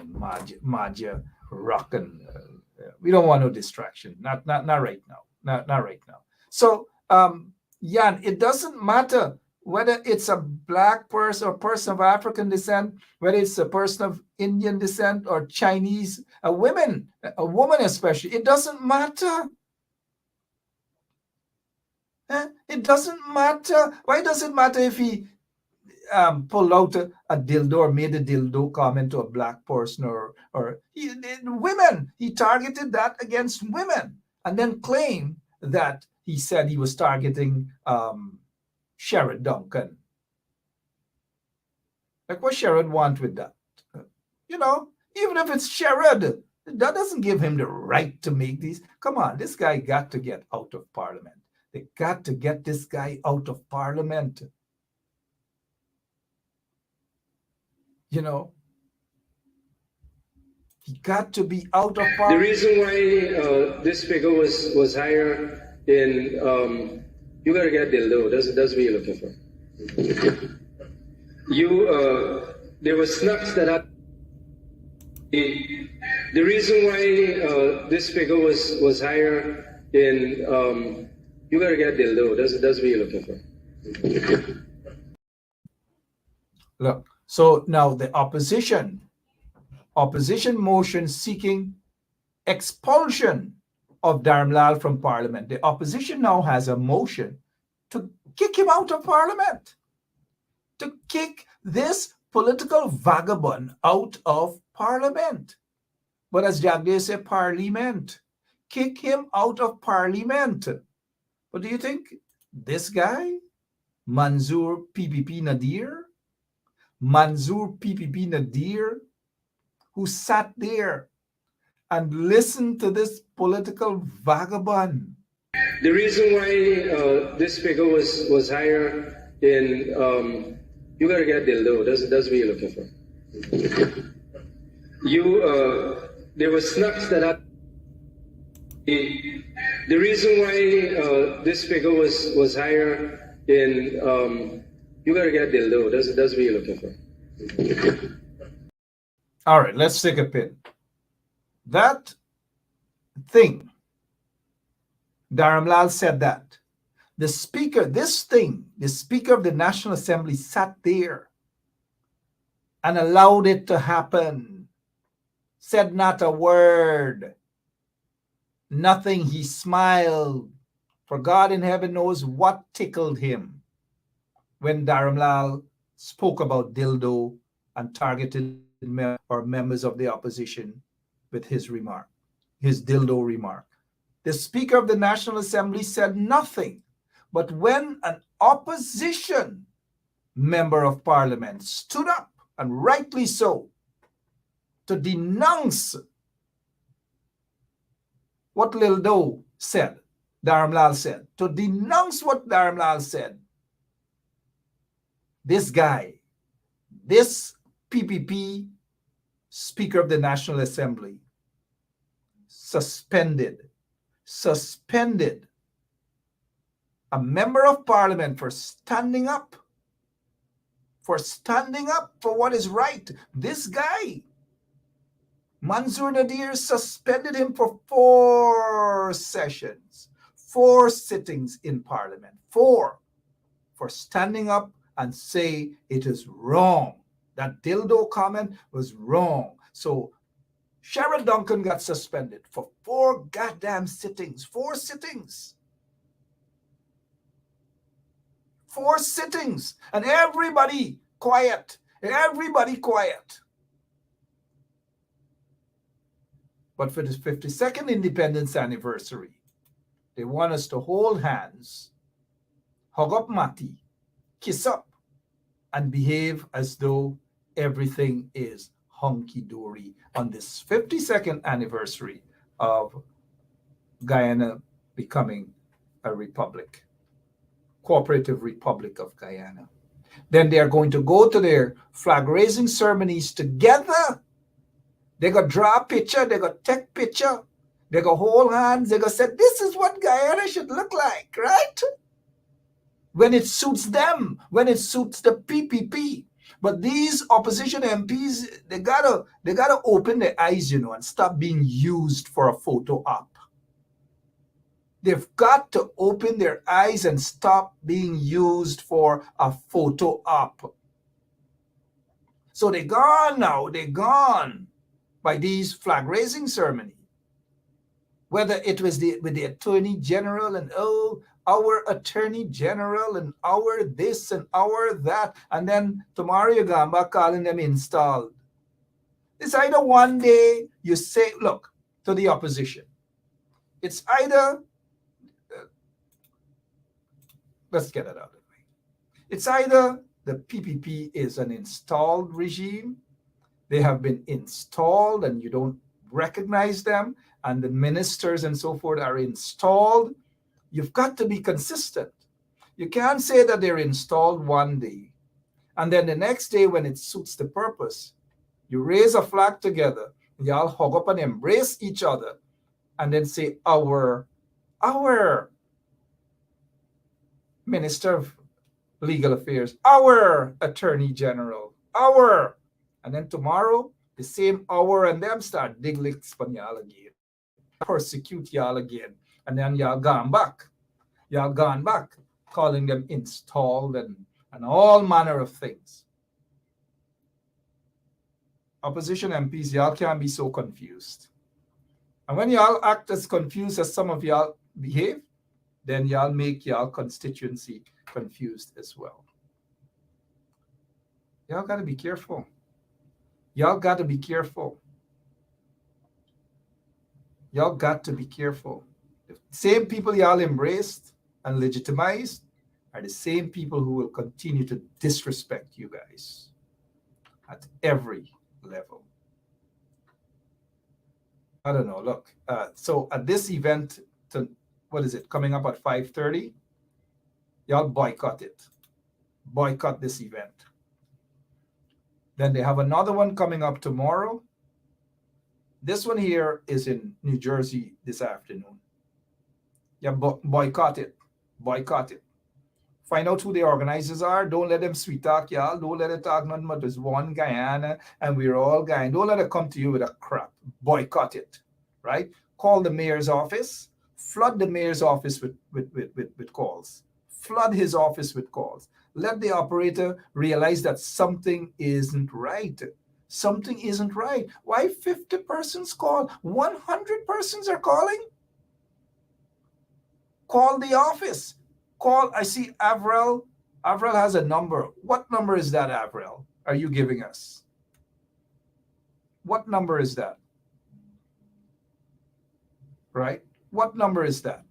rockin'. We don't want no distraction. Not right now. Not right now. So, Jan, it doesn't matter whether it's a black person or person of African descent, whether it's a person of Indian descent or Chinese, a woman especially. It doesn't matter. It doesn't matter. Why does it matter if he pulled out a dildo or made a dildo comment to a black person or women? He targeted that against women and then claimed that he said he was targeting Sherrod Duncan. Like, what Sherrod want with that? You know, even if it's Sherrod, that doesn't give him the right to make these. Come on, this guy got to get out of Parliament. They got to get this guy out of Parliament. You know, he got to be out of Parliament. The reason why this figure was higher in you gotta get Dildo. That's what you're looking for. There were snacks that had. The reason why this figure was higher in you gotta get Dildo. That's what you're looking for. Look, so now the opposition motion seeking expulsion of Dharamlal from Parliament. The opposition now has a motion to kick him out of Parliament, to kick this political vagabond out of Parliament. But as Jagdev said, Parliament. Kick him out of Parliament. But do you think this guy, Manzoor PPP Nadir, who sat there and listened to this political vagabond? The reason why this figure was higher in you gotta get Dildo. That's what you're looking for. There were snacks that had. The reason why this figure was higher in you gotta get Dildo. That's what you're looking for. All right, let's take a pin. That thing, Dharamlal said that. The speaker of the National Assembly sat there and allowed it to happen. Said not a word. Nothing. He smiled. For God in heaven knows what tickled him when Dharamlal spoke about Dildo and targeted members of the opposition with his remark, his Dildo remark. The Speaker of the National Assembly said nothing. But when an opposition member of Parliament stood up, and rightly so, to denounce what Dildo said, Dharamlal said, to denounce what Dharamlal said, this guy, this PPP Speaker of the National Assembly, suspended a member of Parliament for standing up for what is right. This guy, Manzoor Nadir, suspended him for 4 sessions, 4 sittings in Parliament, 4, for standing up and say it is wrong. That Dildo comment was wrong. So Sherrod Duncan got suspended for 4 goddamn sittings, 4 sittings. 4 sittings, and everybody quiet. But for this 52nd independence anniversary, they want us to hold hands, hug up Mati, kiss up, and behave as though everything is hunky-dory on this 52nd anniversary of Guyana becoming a republic. Cooperative Republic of Guyana. Then they are going to go to their flag-raising ceremonies together. They're going to draw a picture. They're going to take picture. They're going to hold hands. They're going to say, this is what Guyana should look like, right? When it suits them, when it suits the PPP. But these opposition MPs, they gotta open their eyes, and stop being used for a photo op. They've got to open their eyes and stop being used for a photo op. So they're gone now. They're gone by these flag-raising ceremony. Whether it was with the Attorney General and our attorney general and our this and our that, and then tomorrow you go back calling them installed. It's either one day you say, look, to the opposition, it's either, let's get it out of the way. It's either the PPP is an installed regime, they have been installed and you don't recognize them, and the ministers and so forth are installed. You've got to be consistent. You can't say that they're installed one day, and then the next day when it suits the purpose, you raise a flag together, y'all hug up and embrace each other, and then say, our Minister of Legal Affairs, our Attorney General, and then tomorrow, the same hour and them start dig licks on y'all again, persecute y'all again, and then y'all gone back, calling them installed and all manner of things. Opposition MPs, y'all can't be so confused. And when y'all act as confused as some of y'all behave, then y'all make y'all constituency confused as well. Y'all got to be careful. Y'all got to be careful. Y'all got to be careful. The same people y'all embraced and legitimized are the same people who will continue to disrespect you guys at every level. I don't know. Look, so at this event, what is it, coming up at 5:30? Y'all boycott it. Boycott this event. Then they have another one coming up tomorrow. This one here is in New Jersey this afternoon. Yeah, boycott it. Boycott it. Find out who the organizers are. Don't let them sweet talk y'all. Don't let it talk nothing but there's one Guyana and we're all Guyana. Don't let it come to you with a crap. Boycott it, right? Call the mayor's office. Flood the mayor's office with calls. Flood his office with calls. Let the operator realize that something isn't right. Something isn't right. Why 50 persons call? 100 persons are calling? Call the office. Call, I see Avril. Avril has a number. What number is that, Avril, are you giving us? What number is that? Right? What number is that?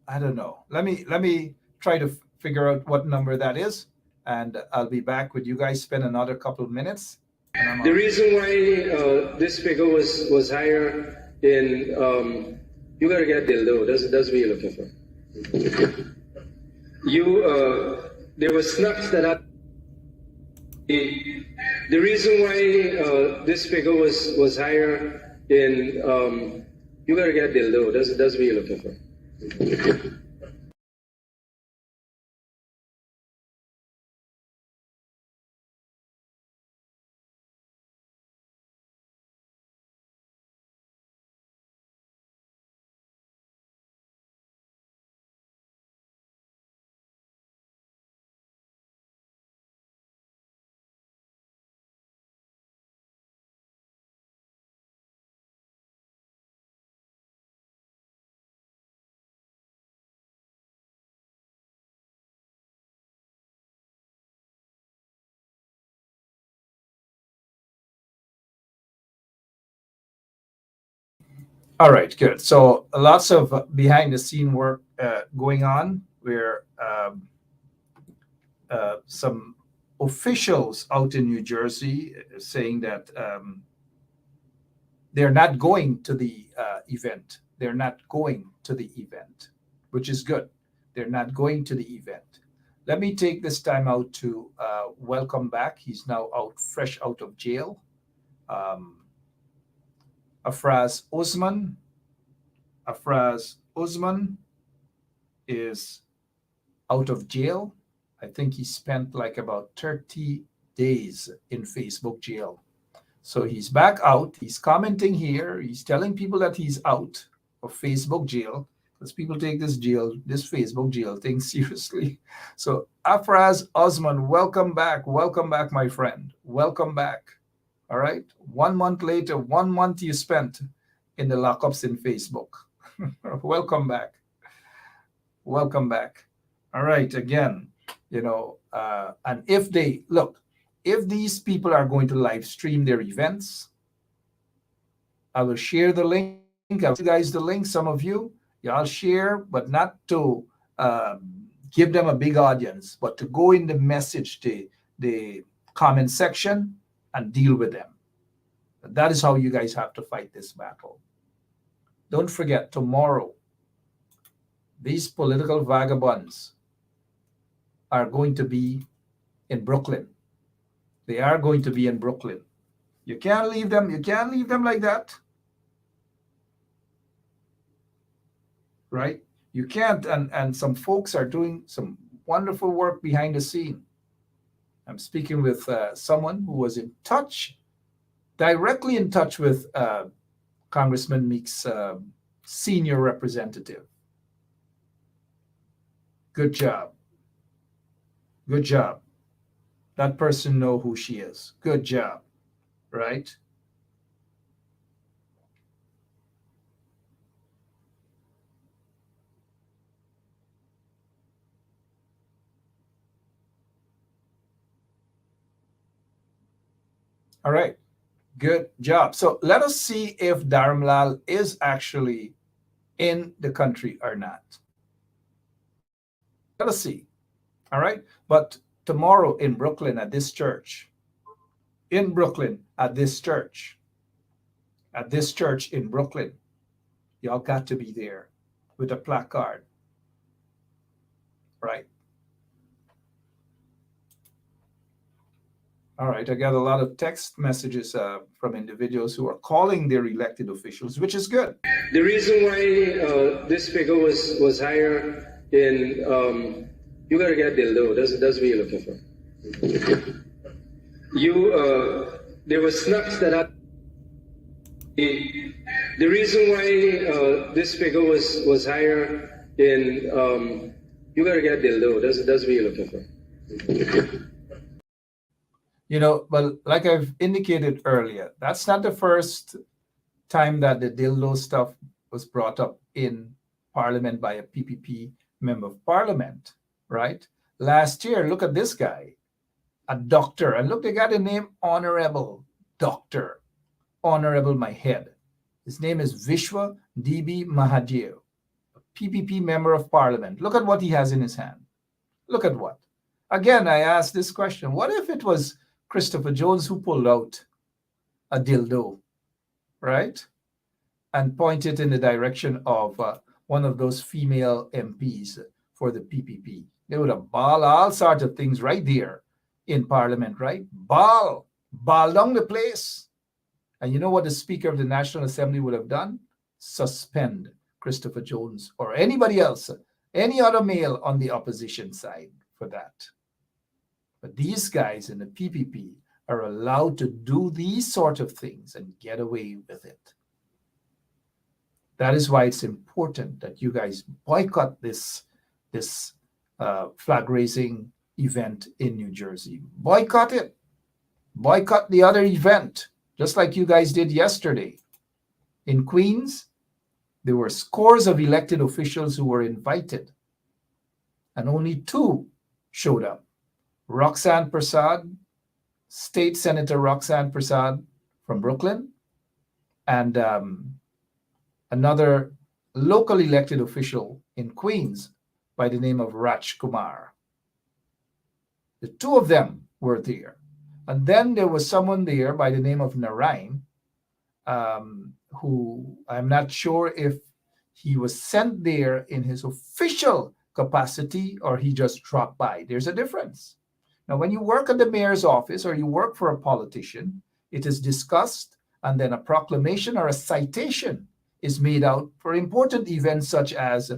I don't know. Let me try to figure out what number that is, and I'll be back with you guys. Spend another couple of minutes. The reason why this figure was higher in you gotta get Dildo. That's what you're looking for. There were snacks that I. The reason why this figure was higher in you gotta get Dildo. That's what you're looking for. All right, good. So lots of behind the scene work going on where some officials out in New Jersey saying that they're not going to the event. They're not going to the event, which is good. They're not going to the event. Let me take this time out to welcome back. He's now out, fresh out of jail. Afraz Osman. Afraz Osman is out of jail. I think he spent like about 30 days in Facebook jail. So he's back out. He's commenting here. He's telling people that he's out of Facebook jail because people take this Facebook jail thing seriously. So Afraz Osman, welcome back. Welcome back, my friend. Welcome back. All right. 1 month later, 1 month you spent in the lockups in Facebook. Welcome back. Welcome back. All right. Again, and if they look, if these people are going to live stream their events, I will share the link. I'll send you guys the link. Some of you, y'all share, but not to give them a big audience, but to go in the message, the comment section, and deal with them. That is how you guys have to fight this battle. Don't forget, tomorrow, these political vagabonds are going to be in Brooklyn. They are going to be in Brooklyn. You can't leave them. You can't leave them like that. Right? You can't. And some folks are doing some wonderful work behind the scene. I'm speaking with someone who was in touch, directly in touch with Congressman Meek's senior representative. Good job. Good job. That person know who she is. Good job. Right? All right. Good job. So let us see if Dharamlal is actually in the country or not. Let us see. All right. But tomorrow in Brooklyn at this church, in Brooklyn at this church in Brooklyn, y'all got to be there with a placard. Right. All right, I got a lot of text messages from individuals who are calling their elected officials, which is good. The reason why this figure was higher in you gotta get Dildo. That's what you're looking for. There were snacks that I. The reason why this figure was higher in you gotta get Dildo. That's what you're looking for. But like I've indicated earlier, that's not the first time that the dildo stuff was brought up in Parliament by a PPP member of Parliament, right? Last year, look at this guy, a doctor, and look, they got the name Honorable Doctor, Honorable my head. His name is Vishwa D.B. Mahathir, a PPP member of Parliament. Look at what he has in his hand. Look at what. Again, I asked this question, what if it was Christopher Jones who pulled out a dildo, right? And pointed in the direction of one of those female MPs for the PPP. They would have balled all sorts of things right there in Parliament, right? Ball down the place. And you know what the Speaker of the National Assembly would have done? Suspend Christopher Jones or anybody else, any other male on the opposition side for that. But these guys in the PPP are allowed to do these sort of things and get away with it. That is why it's important that you guys boycott this flag-raising event in New Jersey. Boycott it. Boycott the other event, just like you guys did yesterday. In Queens, there were scores of elected officials who were invited, and only 2 showed up. Roxanne Prasad, State Senator Roxanne Prasad from Brooklyn, and another local elected official in Queens by the name of Raj Kumar. The 2 of them were there. And then there was someone there by the name of Narayan, who I'm not sure if he was sent there in his official capacity or he just dropped by. There's a difference. Now, when you work at the mayor's office or you work for a politician, it is discussed and then a proclamation or a citation is made out for important events such as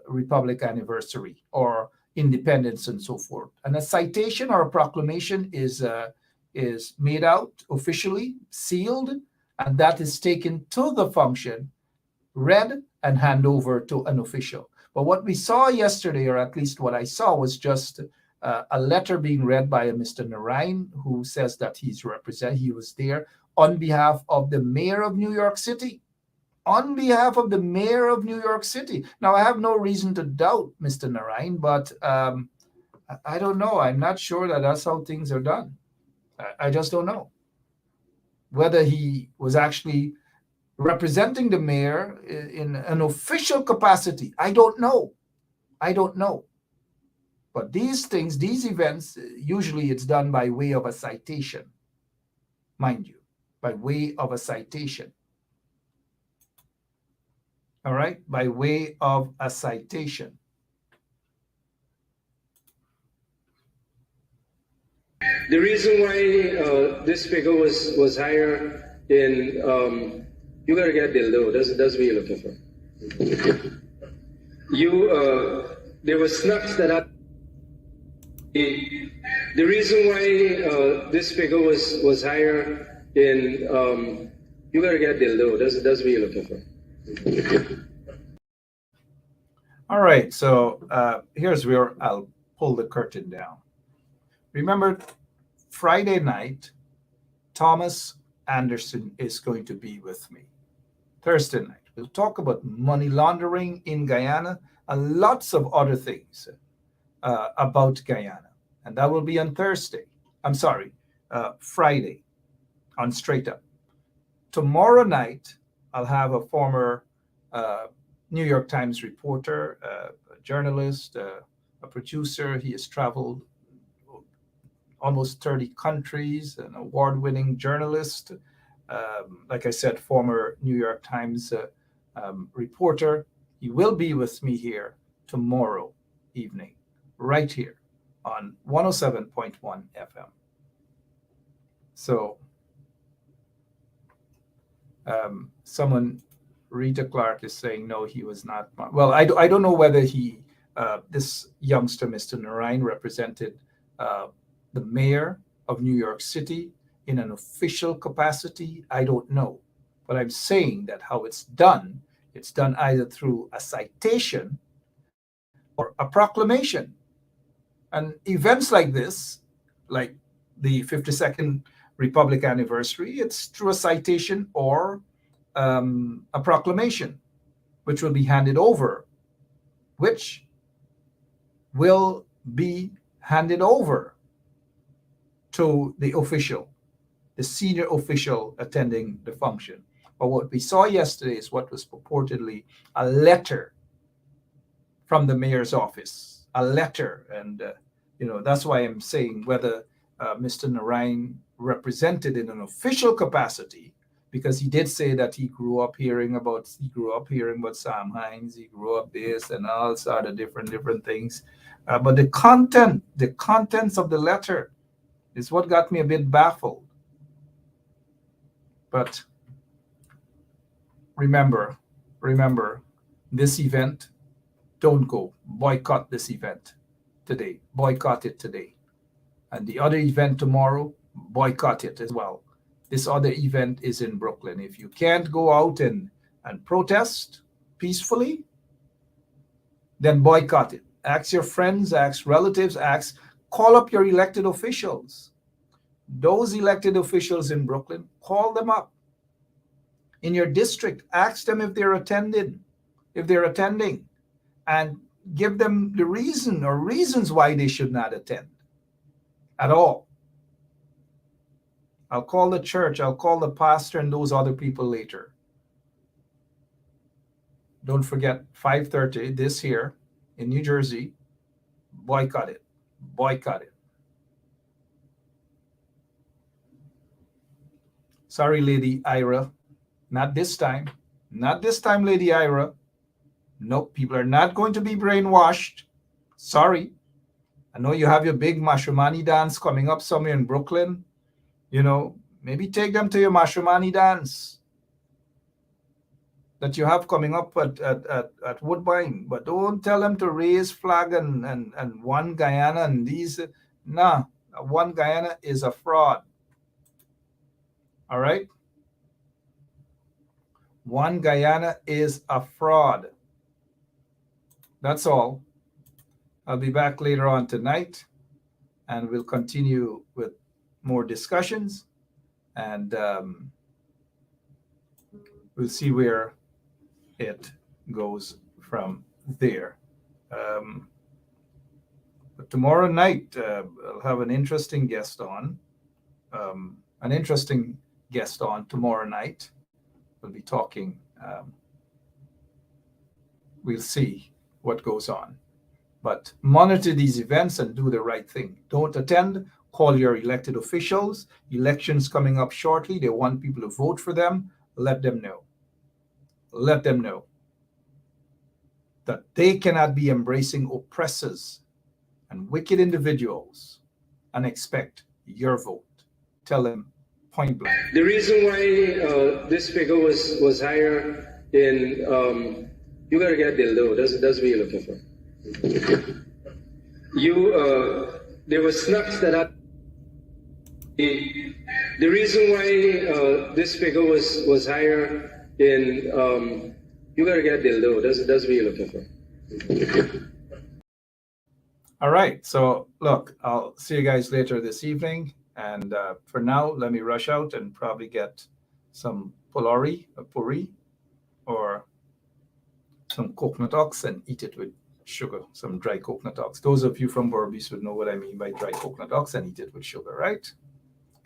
Republic anniversary or independence and so forth. And a citation or a proclamation is made out officially, sealed, and that is taken to the function, read, and hand over to an official. But what we saw yesterday, or at least what I saw, was just a letter being read by a Mr. Narayan, who says that he was there on behalf of the mayor of New York City, on behalf of the mayor of New York City. Now, I have no reason to doubt Mr. Narain, but I don't know. I'm not sure that that's how things are done. I just don't know whether he was actually representing the mayor in an official capacity. I don't know. But these things, these events, usually it's done by way of a citation, mind you, by way of a citation. All right, by way of a citation. The reason why this figure was higher in you gotta get Dildo. That's what you're looking for. There were snacks that I. The reason why this figure was higher in you gotta get Dildo. That's what you're looking for. All right, so here's where I'll pull the curtain down. Remember, Friday night, Thomas Anderson is going to be with me. Thursday night, we'll talk about money laundering in Guyana and lots of other things about Guyana. And that will be on Friday on Straight Up. Tomorrow night, I'll have a former New York Times reporter, a journalist, a producer. He has traveled almost 30 countries, an award-winning journalist. Like I said, former New York Times reporter. He will be with me here tomorrow evening, right here on 107.1 FM. So someone, Rita Clark, is saying, no, he was not. Well, I don't know whether this youngster, Mr. Narain, represented the mayor of New York City in an official capacity. I don't know. But I'm saying that how it's done either through a citation or a proclamation. And events like this, like the 52nd Republic anniversary, it's through a citation or a proclamation, which will be handed over to the senior official attending the function. But what we saw yesterday is what was purportedly a letter from the mayor's office, a letter. And, that's why I'm saying whether Mr. Narain represented in an official capacity, because he did say that he grew up hearing about Sam Hines, he grew up this and all sort of different things. But the contents of the letter is what got me a bit baffled. But remember, this event, don't go. Boycott this event today. Boycott it today. And the other event tomorrow, boycott it as well. This other event is in Brooklyn. If you can't go out and protest peacefully, then boycott it. Ask your friends, ask relatives, call up your elected officials. Those elected officials in Brooklyn, call them up. In your district, ask them if they're attending, and give them the reason or reasons why they should not attend at all. I'll call the church, I'll call the pastor and those other people later. Don't forget, 5:30 this here in New Jersey, boycott it. Sorry, Lady Ira. Not this time, Lady Ira. Nope, people are not going to be brainwashed. Sorry. I know you have your big Mashumani dance coming up somewhere in Brooklyn. Maybe take them to your Mashumani dance that you have coming up at Woodbine. But don't tell them to raise flag and One Guyana and these. Nah, One Guyana is a fraud. All right? One Guyana is a fraud. That's all. I'll be back later on tonight, and we'll continue with more discussions, and we'll see where it goes from there. But tomorrow night, I'll have an interesting guest on. Tomorrow night. We'll be talking. We'll see what goes on. But monitor these events and do the right thing. Don't attend. Call your elected officials. Elections coming up shortly. They want people to vote for them. Let them know. Let them know that they cannot be embracing oppressors and wicked individuals and expect your vote. Tell them point blank. The reason why this figure was higher in you gotta get Dildo. That's what you're looking for. There were snacks that the reason why this figure was higher in you gotta get Dildo. That's what you're looking for. All right. So look, I'll see you guys later this evening. And for now, let me rush out and probably get some puri, or some coconut ox and eat it with sugar, some dry coconut ox. Those of you from Berbice would know what I mean by dry coconut ox, and eat it with sugar, right?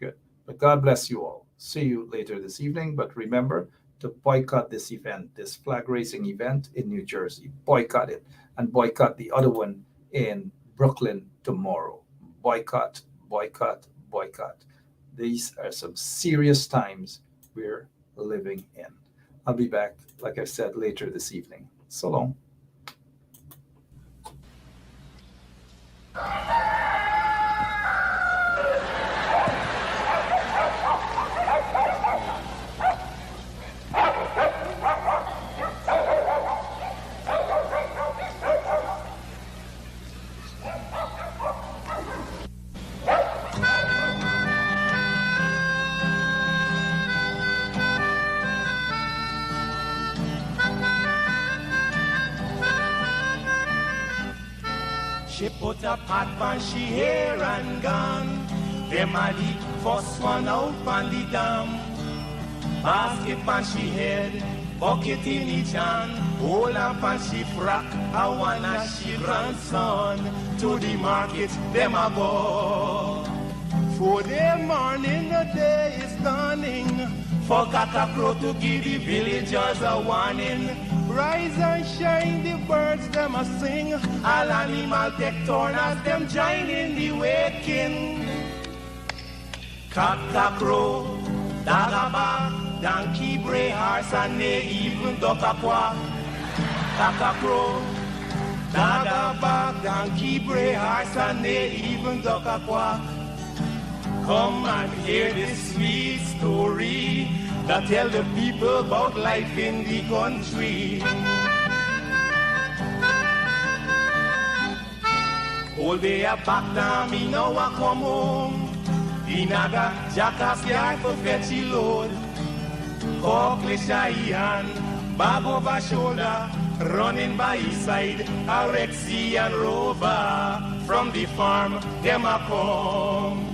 Good. But God bless you all. See you later this evening. But remember to boycott this event, this flag raising event in New Jersey. Boycott it, and boycott the other one in Brooklyn tomorrow. Boycott, boycott, boycott. These are some serious times we're living in. I'll be back, like I said, later this evening. So long. She put a pot on she hair and gone. Them a the first one out on the dam. Basket on she head, bucket in each hand. Hold up on she frock, I wanna she grandson. To the market, them a go. For the morning, the day is dawning. Forgot a crow to give the villagers a warning. Rise and shine, the birds them a sing. All animal take turn as them join in the waking. Cock crow, dog a bark, donkey bray, horse and they even duck a quack. Cock crow, dog a bark, donkey bray, horse and they even duck a quack. Come and hear this sweet story that tell the people about life in the country. All day a back down, me now I come home. The naga jackass yard for fetch the load. Cockle shy hand, bag over shoulder, running by his side, a Rexy and Rover. From the farm, them a come.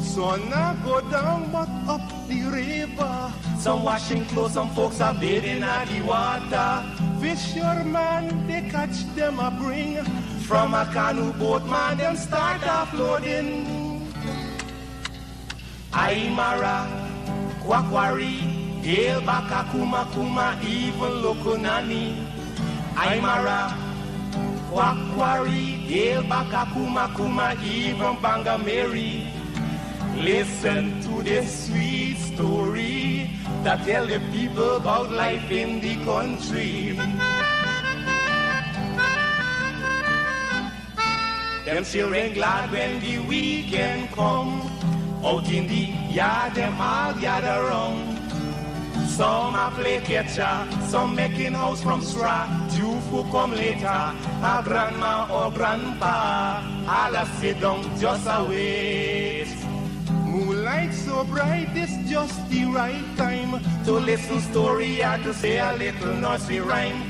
Sun a go down but up the river. Some washing clothes, some folks are bathing at the water. Fisherman, they catch them a bring. From a canoe boat, man, them start offloading. Aymara, Kwakwari, Hail Baka Kuma Kuma, even Lokonani. Aymara, Kwakwari, Hail Baka Kuma Kuma, even Banga Mary. Listen to this sweet story that tell the people about life in the country. Them children glad when the weekend come. Out in the yard, them all gather round. Some a play catcher, some making house from straw. Two who come later, a grandma or grandpa. All a sit down just a wait. Moonlight so bright, it's just the right time to listen story or to say a little nursery rhyme.